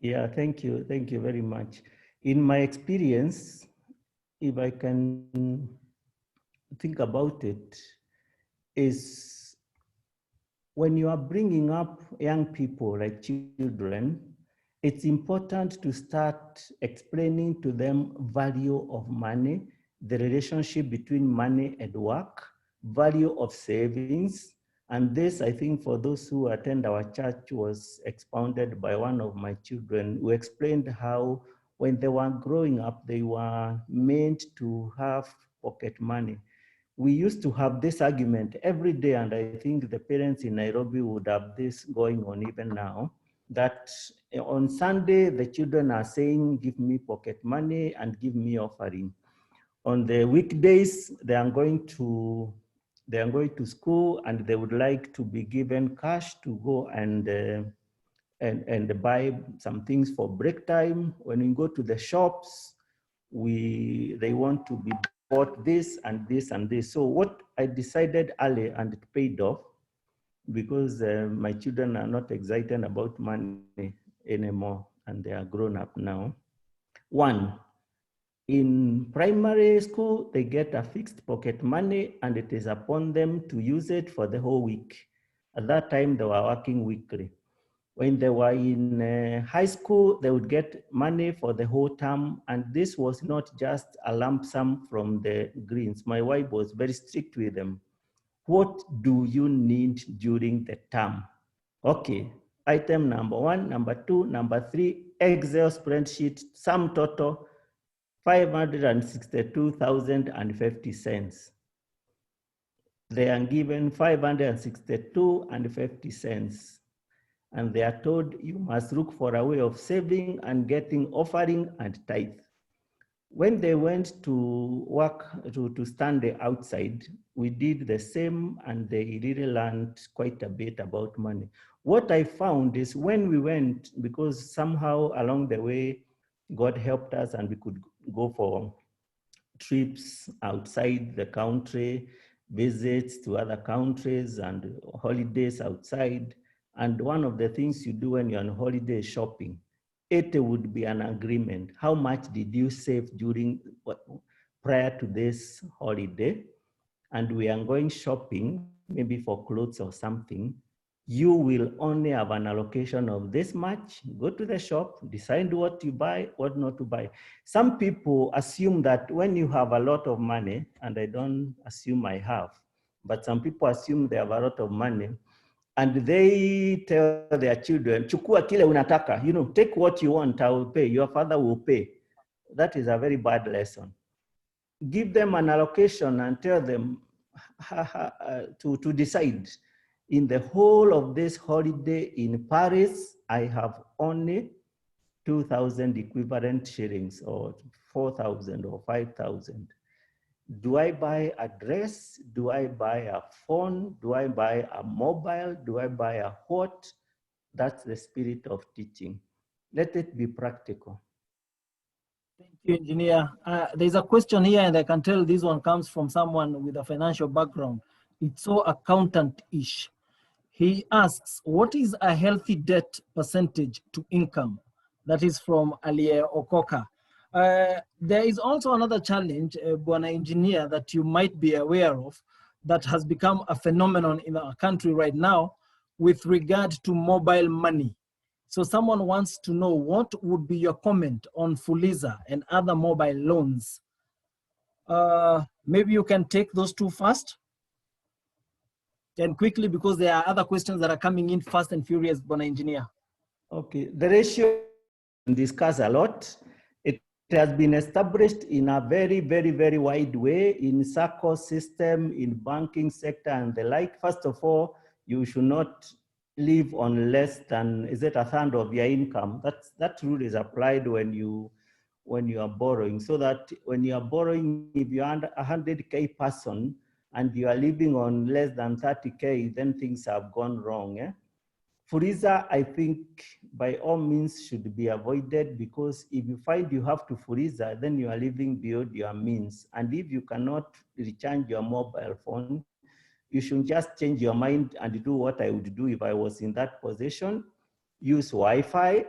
Yeah, thank you. Thank you very much. In my experience, if I can think about it, is when you are bringing up young people like children, it's important to start explaining to them value of money, the relationship between money and work, value of savings. And this, I think, for those who attend our church, was expounded by one of my children, who explained how when they were growing up, they were meant to have pocket money. We used to have this argument every day, and I think the parents in Nairobi would have this going on even now, that on Sunday, the children are saying, give me pocket money and give me offering. On the weekdays, they are going to school, and they would like to be given cash to go and buy some things for break time. When we go to the shops, they want to be bought this and this and this. So what I decided early, and it paid off, because my children are not excited about money anymore, and they are grown up now. One, in primary school, they get a fixed pocket money, and it is upon them to use it for the whole week. At that time, they were working weekly. When they were in high school, they would get money for the whole term. And this was not just a lump sum from the Greens. My wife was very strict with them. What do you need during the term? Okay, item number 1, number 2, number 3, Excel spreadsheet, sum total, 562,050 cents. They are given 562.50 cents. And they are told, you must look for a way of saving and getting offering and tithe. When they went to work, to stand outside, we did the same, and they really learned quite a bit about money. What I found is when we went, because somehow along the way, God helped us and we could go for trips outside the country, visits to other countries, and holidays outside. And one of the things you do when you're on holiday is shopping. It would be an agreement. How much did you save prior to this holiday? And we are going shopping, maybe for clothes or something. You will only have an allocation of this much. Go to the shop, decide what you buy, what not to buy. Some people assume that when you have a lot of money, and I don't assume I have, but some people assume they have a lot of money, and they tell their children, chukua kile unataka, take what you want, I will pay, your father will pay. That is a very bad lesson. Give them an allocation and tell them to decide. In the whole of this holiday in Paris, I have only 2,000 equivalent shillings, or 4,000 or 5,000. Do I buy a dress? Do I buy a phone? Do I buy a mobile? Do I buy a what? That's the spirit of teaching. Let it be practical. Thank you, engineer. There's a question here, and I can tell this one comes from someone with a financial background. It's so accountant-ish. He asks, what is a healthy debt percentage to income? That is from Alie Okoka. There is also another challenge, Bwana Engineer, that you might be aware of, that has become a phenomenon in our country right now with regard to mobile money. So someone wants to know, what would be your comment on Fuliza and other mobile loans? Maybe you can take those two first. And quickly, because there are other questions that are coming in fast and furious, Bwana Engineer. Okay, the ratio discussed a lot. It has been established in a very, very, very wide way in SACCO system, in banking sector and the like. First of all, you should not live on less than, is it a third of your income? That rule is applied when you are borrowing, so that when you are borrowing, if you're under 100K person and you are living on less than 30K, then things have gone wrong. Fuliza, I think, by all means should be avoided, because if you find you have to Fuliza, then you are living beyond your means. And if you cannot recharge your mobile phone, you should just change your mind and do what I would do if I was in that position. Use Wi-Fi,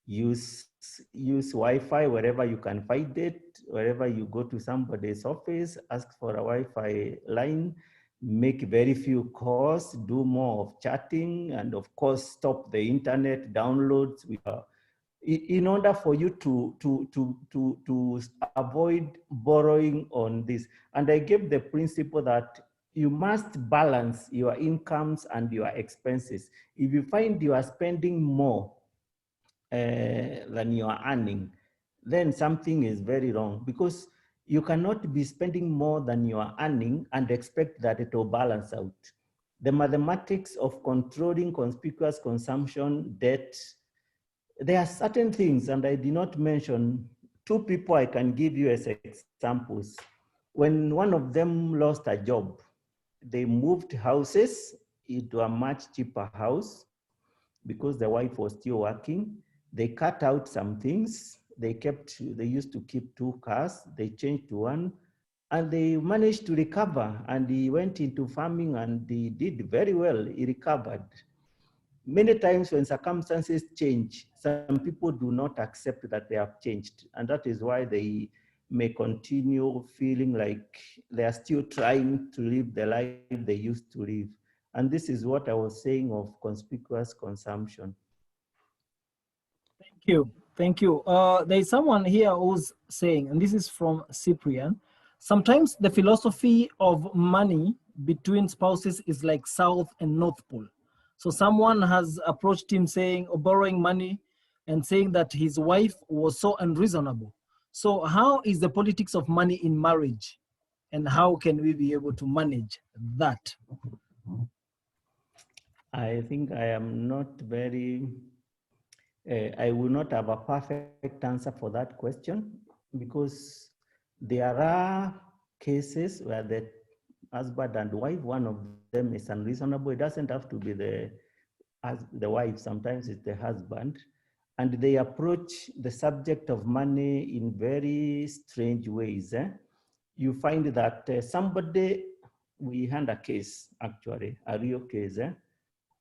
use Wi-Fi wherever you can find it, wherever you go to somebody's office, ask for a Wi-Fi line, make very few calls, do more of chatting, and of course, stop the internet downloads. In order for you to avoid borrowing on this. And I gave the principle that you must balance your incomes and your expenses. If you find you are spending more than you are earning, then something is very wrong, because you cannot be spending more than you are earning and expect that it will balance out. The mathematics of controlling conspicuous consumption, debt, there are certain things, and I did not mention two people I can give you as examples. When one of them lost a job, they moved houses into a much cheaper house because the wife was still working. They cut out some things. They used to keep two cars. They changed to one, and they managed to recover. And he went into farming and he did very well. He recovered. Many times when circumstances change, some people do not accept that they have changed. And that is why they may continue feeling like they are still trying to live the life they used to live. And this is what I was saying of conspicuous consumption. Thank you. Thank you. There's someone here who's saying, and this is from Cyprian, sometimes the philosophy of money between spouses is like South and North Pole. So someone has approached him saying, or borrowing money, and saying that his wife was so unreasonable. So how is the politics of money in marriage? And how can we be able to manage that? I think I am not very, I will not have a perfect answer for that question, because there are cases where the husband and wife, one of them is unreasonable. It doesn't have to be the wife, sometimes it's the husband. And they approach the subject of money in very strange ways. You find that somebody, we had a case, actually, a real case,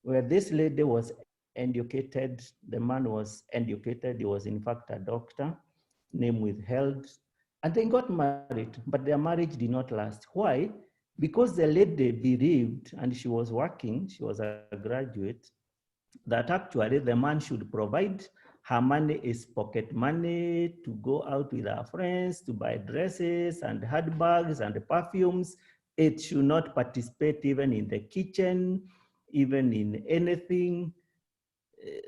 where this lady was educated, the man was educated, he was in fact a doctor, name withheld, and they got married, but their marriage did not last. Why? Because the lady believed, and she was working, she was a graduate, that actually the man should provide. Her money is pocket money to go out with her friends, to buy dresses and handbags and perfumes, It should not participate even in the kitchen, even in anything.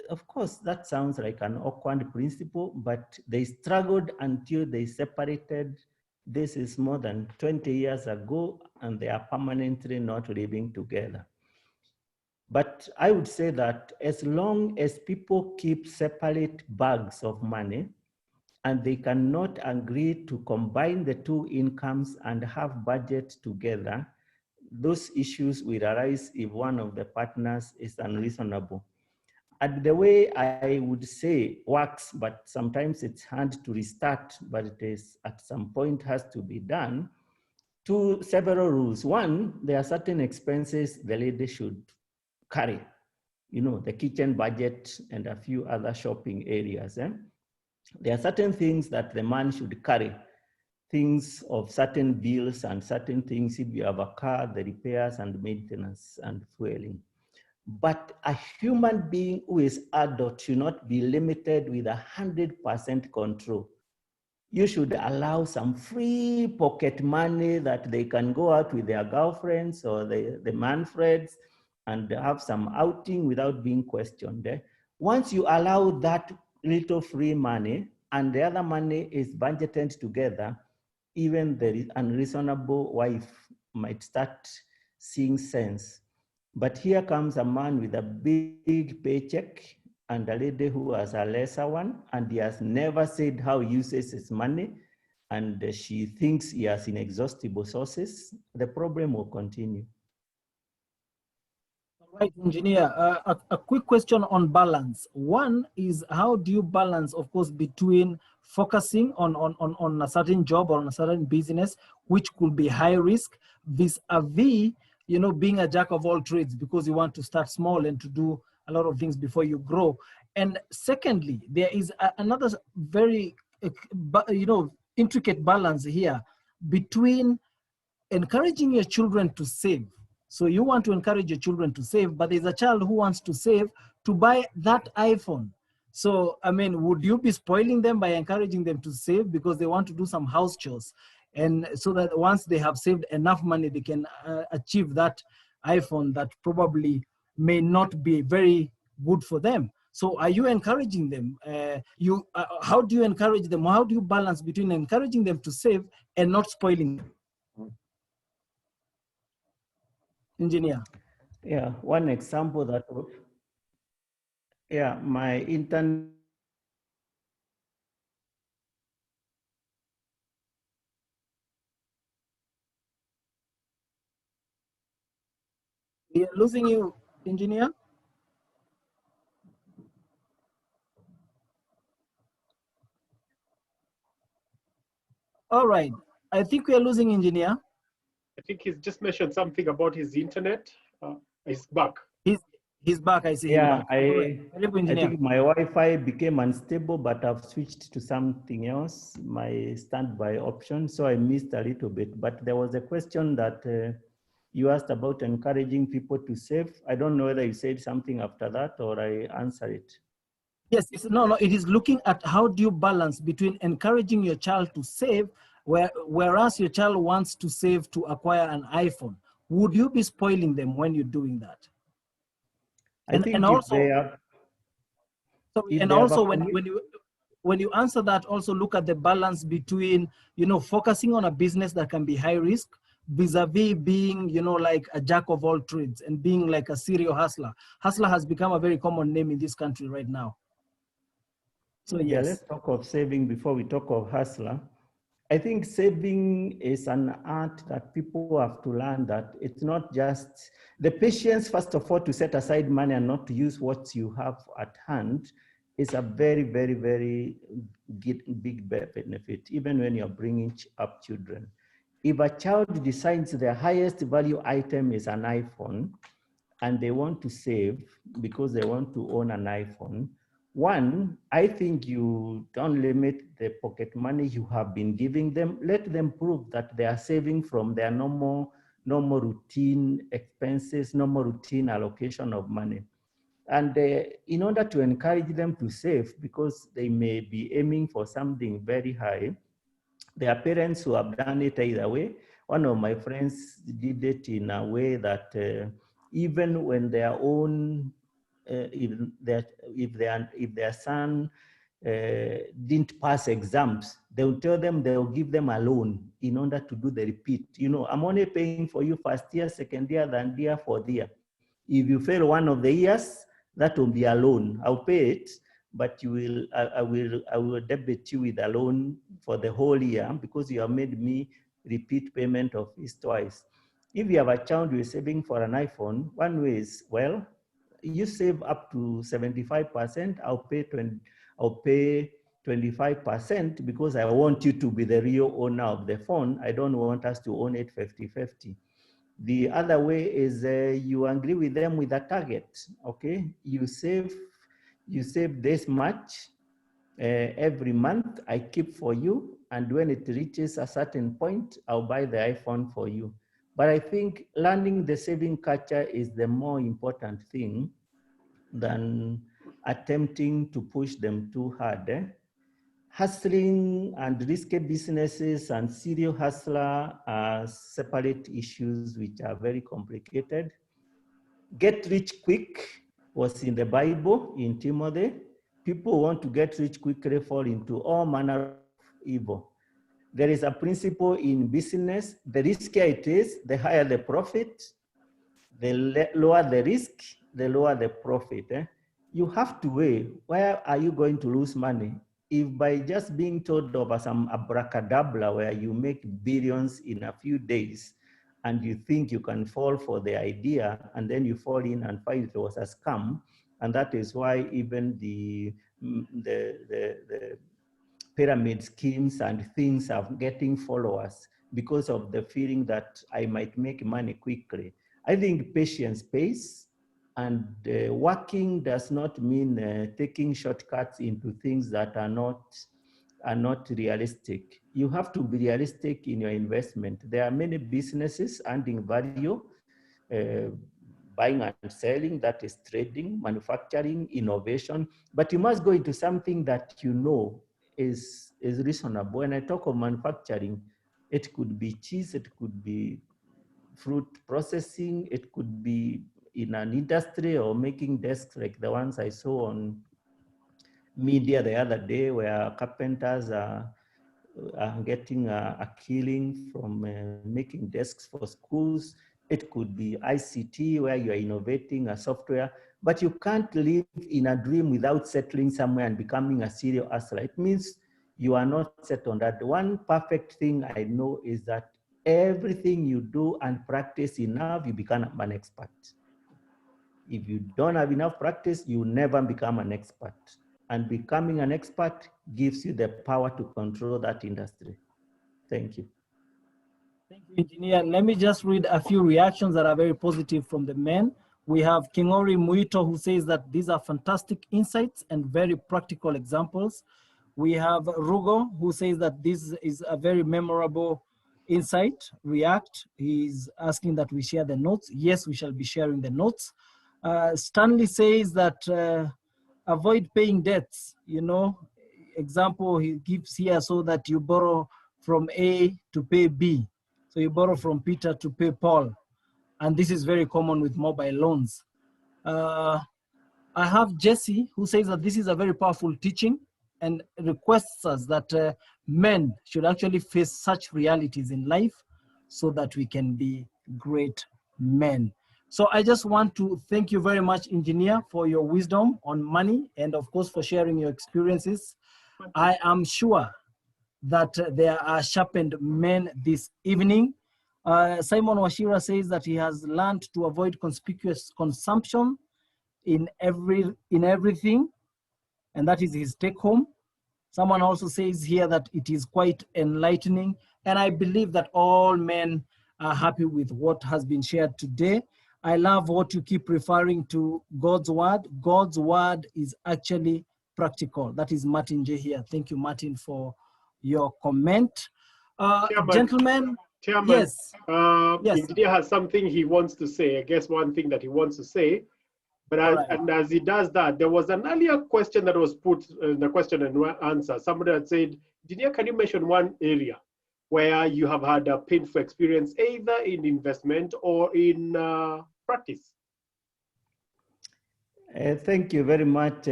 Of course, that sounds like an awkward principle, but they struggled until they separated. This is more than 20 years ago, and they are permanently not living together. But I would say that as long as people keep separate bags of money and they cannot agree to combine the two incomes and have budget together, those issues will arise if one of the partners is unreasonable. And the way I would say works, but sometimes it's hard to restart, but it is at some point has to be done. Several rules. One, there are certain expenses the lady should carry, the kitchen budget and a few other shopping areas. There are certain things that the man should carry, things of certain bills and certain things. If you have a car, the repairs and maintenance and fueling. But a human being who is adult should not be limited with 100% control. You should allow some free pocket money that they can go out with their girlfriends or the man friends and have some outing without being questioned. Once you allow that little free money and the other money is budgeted together, even the unreasonable wife might start seeing sense. But here comes a man with a big paycheck and a lady who has a lesser one, and he has never said how he uses his money, and she thinks he has inexhaustible sources. The problem will continue. Right, engineer. A quick question on balance. One is, how do you balance, of course, between focusing on a certain job or on a certain business, which could be high risk, vis-a-vis, being a jack of all trades because you want to start small and to do a lot of things before you grow. And secondly, there is another very, intricate balance here between encouraging your children to save. So you want to encourage your children to save, but there's a child who wants to save to buy that iPhone. So, I mean, would you be spoiling them by encouraging them to save because they want to do some house chores? And so that once they have saved enough money, they can achieve that iPhone that probably may not be very good for them. So are you encouraging them? How do you encourage them? How do you balance between encouraging them to save and not spoiling them? Engineer. Yeah, one example that, yeah, my internet. We are losing you, engineer. All right. I think we are losing engineer. I think he's just mentioned something about his internet. He's back. He's back. I see him Yeah, back. All right. I think my Wi-Fi became unstable, but I've switched to something else, my standby option. So I missed a little bit, but there was a question that you asked about encouraging people to save. I don't know whether you said something after that or I answered it. Yes, no, it is looking at how do you balance between encouraging your child to save, whereas your child wants to save to acquire an iPhone. Would you be spoiling them when you're doing that? I think and if also, they are, sorry, if and they have also when you answer that, also look at the balance between, focusing on a business that can be high risk vis-a-vis being, like a jack of all trades and being like a serial hustler. Hustler has become a very common name in this country right now. So yeah, yes. let's talk of saving before we talk of hustler. I think saving is an art that people have to learn, that it's not just the patience, first of all, to set aside money and not to use what you have at hand is a very, very, very big benefit, even when you're bringing up children. If a child decides their highest value item is an iPhone and they want to save because they want to own an iPhone, one, I think you don't limit the pocket money you have been giving them. Let them prove that they are saving from their normal routine expenses, normal routine allocation of money. And in order to encourage them to save, because they may be aiming for something very high, there are parents who have done it either way. One of my friends did it in a way that even when their own, if their son didn't pass exams, they will tell them they will give them a loan in order to do the repeat. You know, I'm only paying for you first year, second year, then year, fourth year. If you fail one of the years, that will be a loan. I'll pay it, but you will, I will debit you with a loan for the whole year because you have made me repeat payment of fees twice. If you have a child who is saving for an iPhone, one way is, well, you save up to 75%, I'll pay 25% because I want you to be the real owner of the phone. I don't want us to own it 50-50. The other way is you agree with them with a target, okay? You save this much every month, I keep for you, and when it reaches a certain point, I'll buy the iPhone for you. But I think learning the saving culture is the more important thing than attempting to push them too hard. Hustling and risky businesses and serial hustler are separate issues which are very complicated. Get rich quick was in the Bible, in Timothy. People want to get rich quickly fall into all manner of evil. There is a principle in business: the riskier it is, the higher the profit. The lower the risk, the lower the profit. You have to weigh, where are you going to lose money? If by just being told of some abracadabra where you make billions in a few days and you think you can fall for the idea, and then you fall in and find it was a scam, and that is why even the pyramid schemes and things are getting followers because of the feeling that I might make money quickly. I think patience pays, and working does not mean taking shortcuts into things that are not realistic. You have to be realistic in your investment. There are many businesses adding value, uh, buying and selling, that is trading, manufacturing, innovation, but you must go into something that you know is reasonable. When I talk of manufacturing, it could be cheese, it could be fruit processing, it could be in an industry or making desks like the ones I saw on media the other day where carpenters are getting a killing from making desks for schools. It could be ICT where you are innovating a software, but you can't live in a dream without settling somewhere and becoming a serial hustler. It means you are not set on that. One perfect thing I know is that everything you do and practice enough, you become an expert. If you don't have enough practice, you never become an expert. And becoming an expert gives you the power to control that industry. Thank you. Thank you, Engineer. Let me just read a few reactions that are very positive from the men. We have Kingori Muito, who says that these are fantastic insights and very practical examples. We have Rugo, who says that this is a very memorable insight. React, he's asking that we share the notes. Yes, we shall be sharing the notes. Stanley says that avoid paying debts, you know, example he gives here, so that you borrow from A to pay B. So you borrow from Peter to pay Paul. And this is very common with mobile loans. I have Jesse, who says that this is a very powerful teaching and requests us that men should actually face such realities in life so that we can be great men. So I just want to thank you very much, Engineer, for your wisdom on money and of course for sharing your experiences. I am sure that there are sharpened men this evening. Simon Washira says that he has learned to avoid conspicuous consumption in everything, and that is his take home. Someone also says here that it is quite enlightening, and I believe that all men are happy with what has been shared today. I love what you keep referring to, God's word. God's word is actually practical. That is Martin J here. Thank you, Martin, for your comment. Gentlemen, Chairman, yes. Yes. Engineer has something he wants to say. I guess one thing that he wants to say. But and as he does that, there was an earlier question that was put in the question and answer. Somebody had said, Engineer, can you mention one area where you have had a painful experience either in investment or in practice? Thank you very much,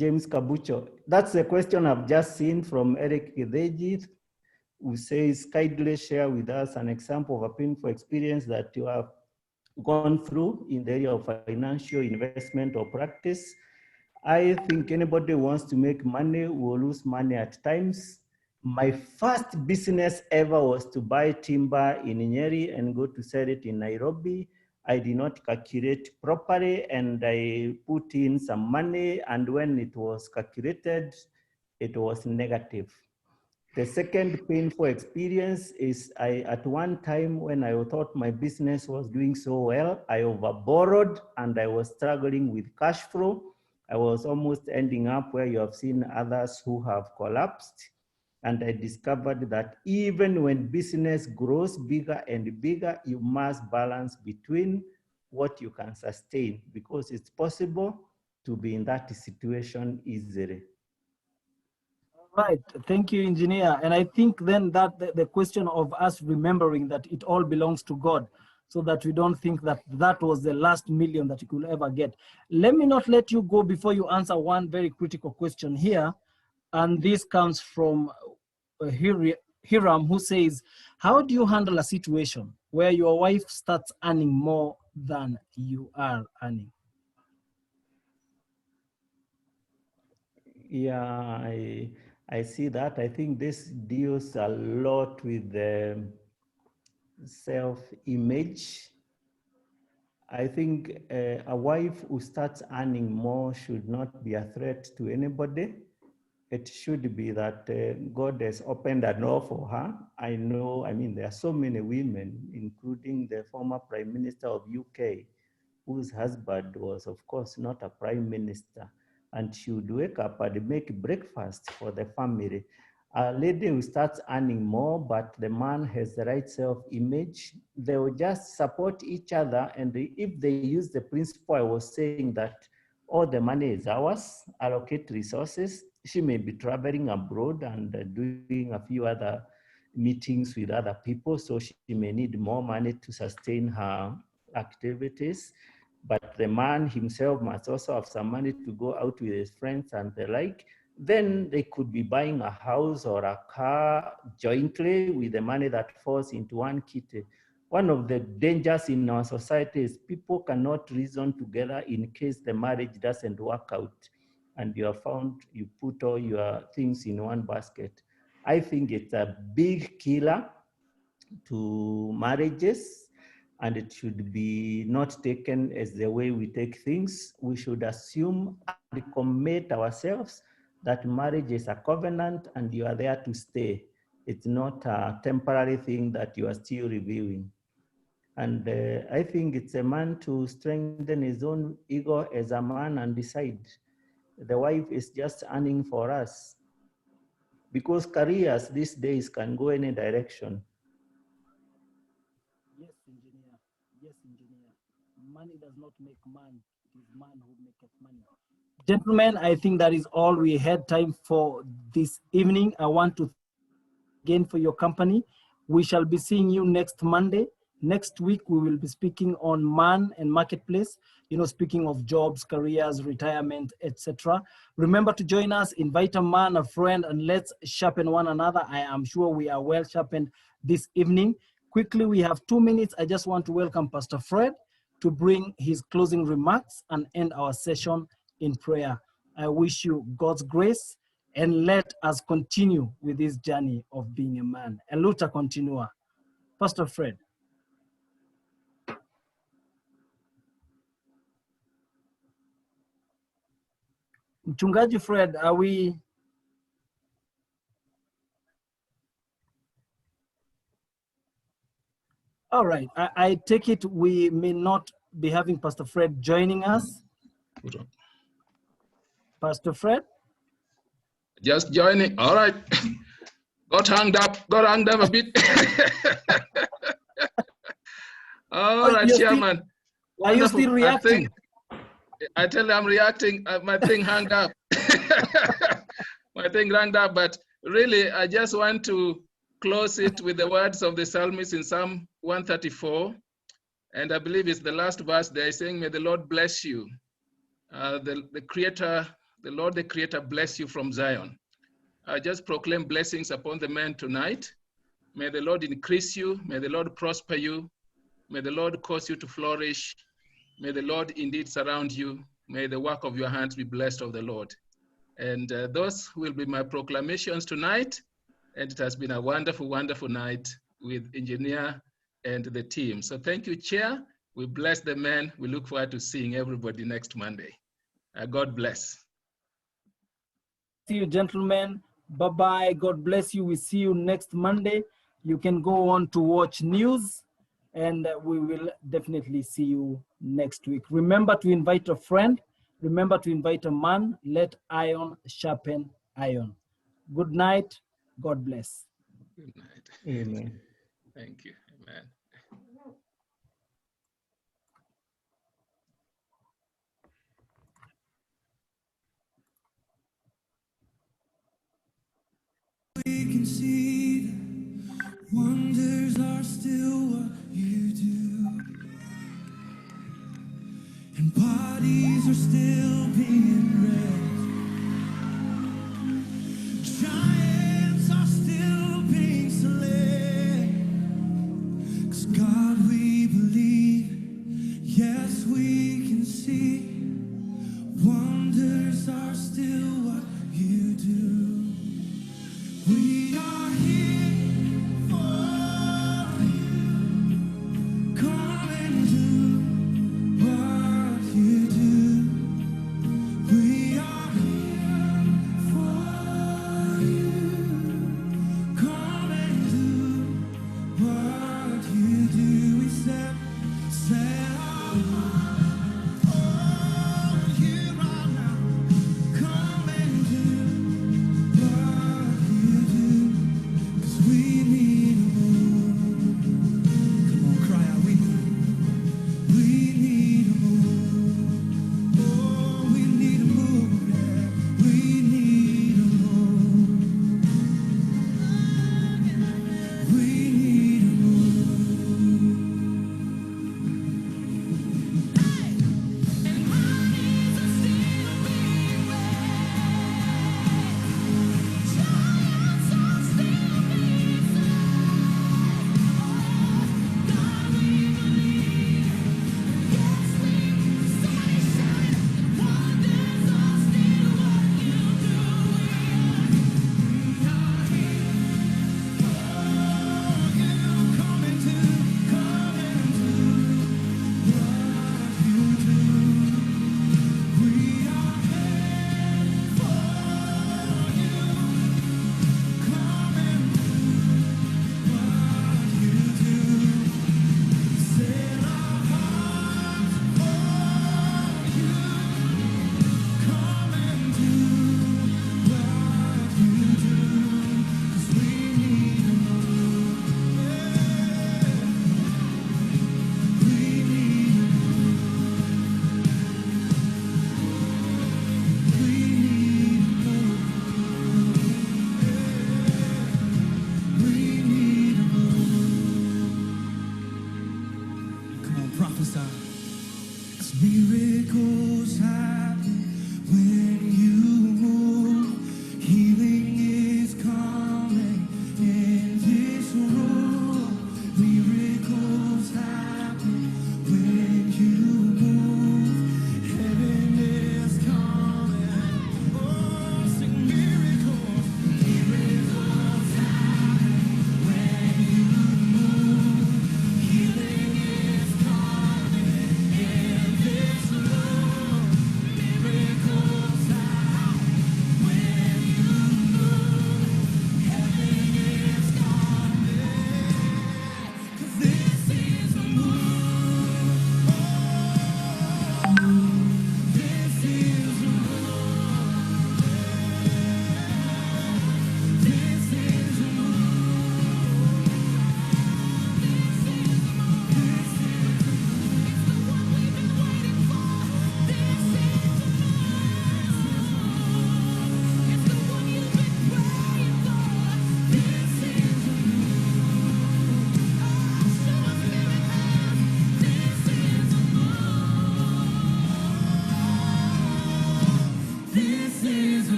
James Kabucho. That's a question I've just seen from Eric Gideji, who says, kindly share with us an example of a painful experience that you have gone through in the area of financial investment or practice. I think anybody who wants to make money will lose money at times. My first business ever was to buy timber in Nyeri and go to sell it in Nairobi. I did not calculate properly and I put in some money, and when it was calculated, it was negative. The second painful experience is at one time when I thought my business was doing so well, I overborrowed and I was struggling with cash flow. I was almost ending up where you have seen others who have collapsed. And I discovered that even when business grows bigger and bigger, you must balance between what you can sustain, because it's possible to be in that situation easily. Right. Thank you, engineer. And I think then that the question of us remembering that it all belongs to God, so that we don't think that that was the last million that you could ever get. Let me not let you go before you answer one very critical question here. And this comes from Hiram, who says, how do you handle a situation where your wife starts earning more than you are earning? Yeah, I see that. I think this deals a lot with the self-image. I think a wife who starts earning more should not be a threat to anybody. It should be that God has opened a door for her. I mean, there are so many women, including the former Prime Minister of UK, whose husband was, of course, not a prime minister, and she would wake up and make breakfast for the family. A lady who starts earning more, but the man has the right self-image, they will just support each other. And if they use the principle I was saying, that all the money is ours, allocate resources, she may be traveling abroad and doing a few other meetings with other people, so she may need more money to sustain her activities. But the man himself must also have some money to go out with his friends and the like. Then they could be buying a house or a car jointly with the money that falls into one kitty. One of the dangers in our society is people cannot reason together in case the marriage doesn't work out and you have found you put all your things in one basket. I think it's a big killer to marriages, and it should be not taken as the way we take things. We should assume and commit ourselves that marriage is a covenant and you are there to stay. It's not a temporary thing that you are still reviewing. And I think it's a man to strengthen his own ego as a man and decide. The wife is just earning for us, because careers these days can go any direction. Yes, engineer. Yes, engineer. Money does not make man. It is man who maketh money. Gentlemen, I think that is all we had time for this evening. I want to thank you once again for your company. We shall be seeing you next Monday. Next week, we will be speaking on man and marketplace, speaking of jobs, careers, retirement, etc. Remember to join us, invite a man, a friend, and let's sharpen one another. I am sure we are well sharpened this evening. Quickly, we have 2 minutes. I just want to welcome Pastor Fred to bring his closing remarks and end our session in prayer. I wish you God's grace, and let us continue with this journey of being a man. A luta continua. Pastor Fred. Mchungaji Fred, are we? All right, I take it we may not be having Pastor Fred joining us. Pastor Fred? Just joining, all right. Got hung up a bit. All right, Chairman. Are you still reacting? I tell you I'm reacting, my thing hung up. My thing hung up, but really I just want to close it with the words of the psalmist in Psalm 134. And I believe it's the last verse there saying, may the Lord bless you. The Creator, the Lord the Creator bless you from Zion. I just proclaim blessings upon the men tonight. May the Lord increase you. May the Lord prosper you. May the Lord cause you to flourish. May the Lord indeed surround you. May the work of your hands be blessed of the Lord. And those will be my proclamations tonight. And it has been a wonderful, wonderful night with engineer and the team. So thank you, Chair. We bless the men. We look forward to seeing everybody next Monday. God bless. See you, gentlemen. Bye-bye. God bless you. We see you next Monday. You can go on to watch news, and we will definitely see you next week. Remember to invite a friend. Remember to invite a man. Let iron sharpen iron. Good night. God bless. Good night. Amen. Thank you. Amen. We can see that wonders are still what you do, and bodies are still being raised. Giants are still being slain. 'Cause God, we believe, yes, we can see wonders are still what you do. We are here for you. Come and do what you do. We are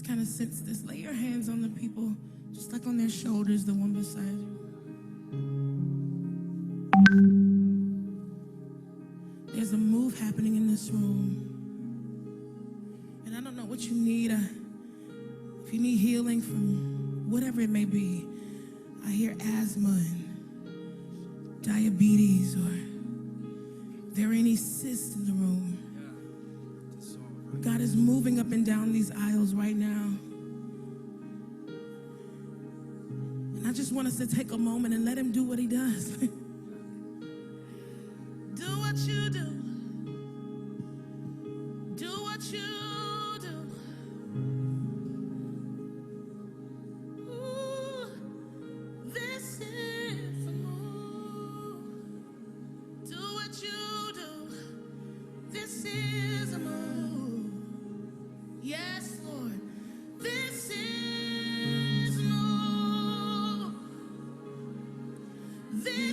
Kind of sense this. Lay your hands on the people, just like on their shoulders, the one beside you. There's a move happening in this room. And I don't know what you need. If you need healing from whatever it may be, I hear asthma and diabetes, or if there are any cysts in the room. God is moving up and down these aisles right now. And I just want us to take a moment and let him do what he does. Do what you do. Do what you do. Ooh, this is the move. Do what you do. This is a move. Yes, Lord. This is move. This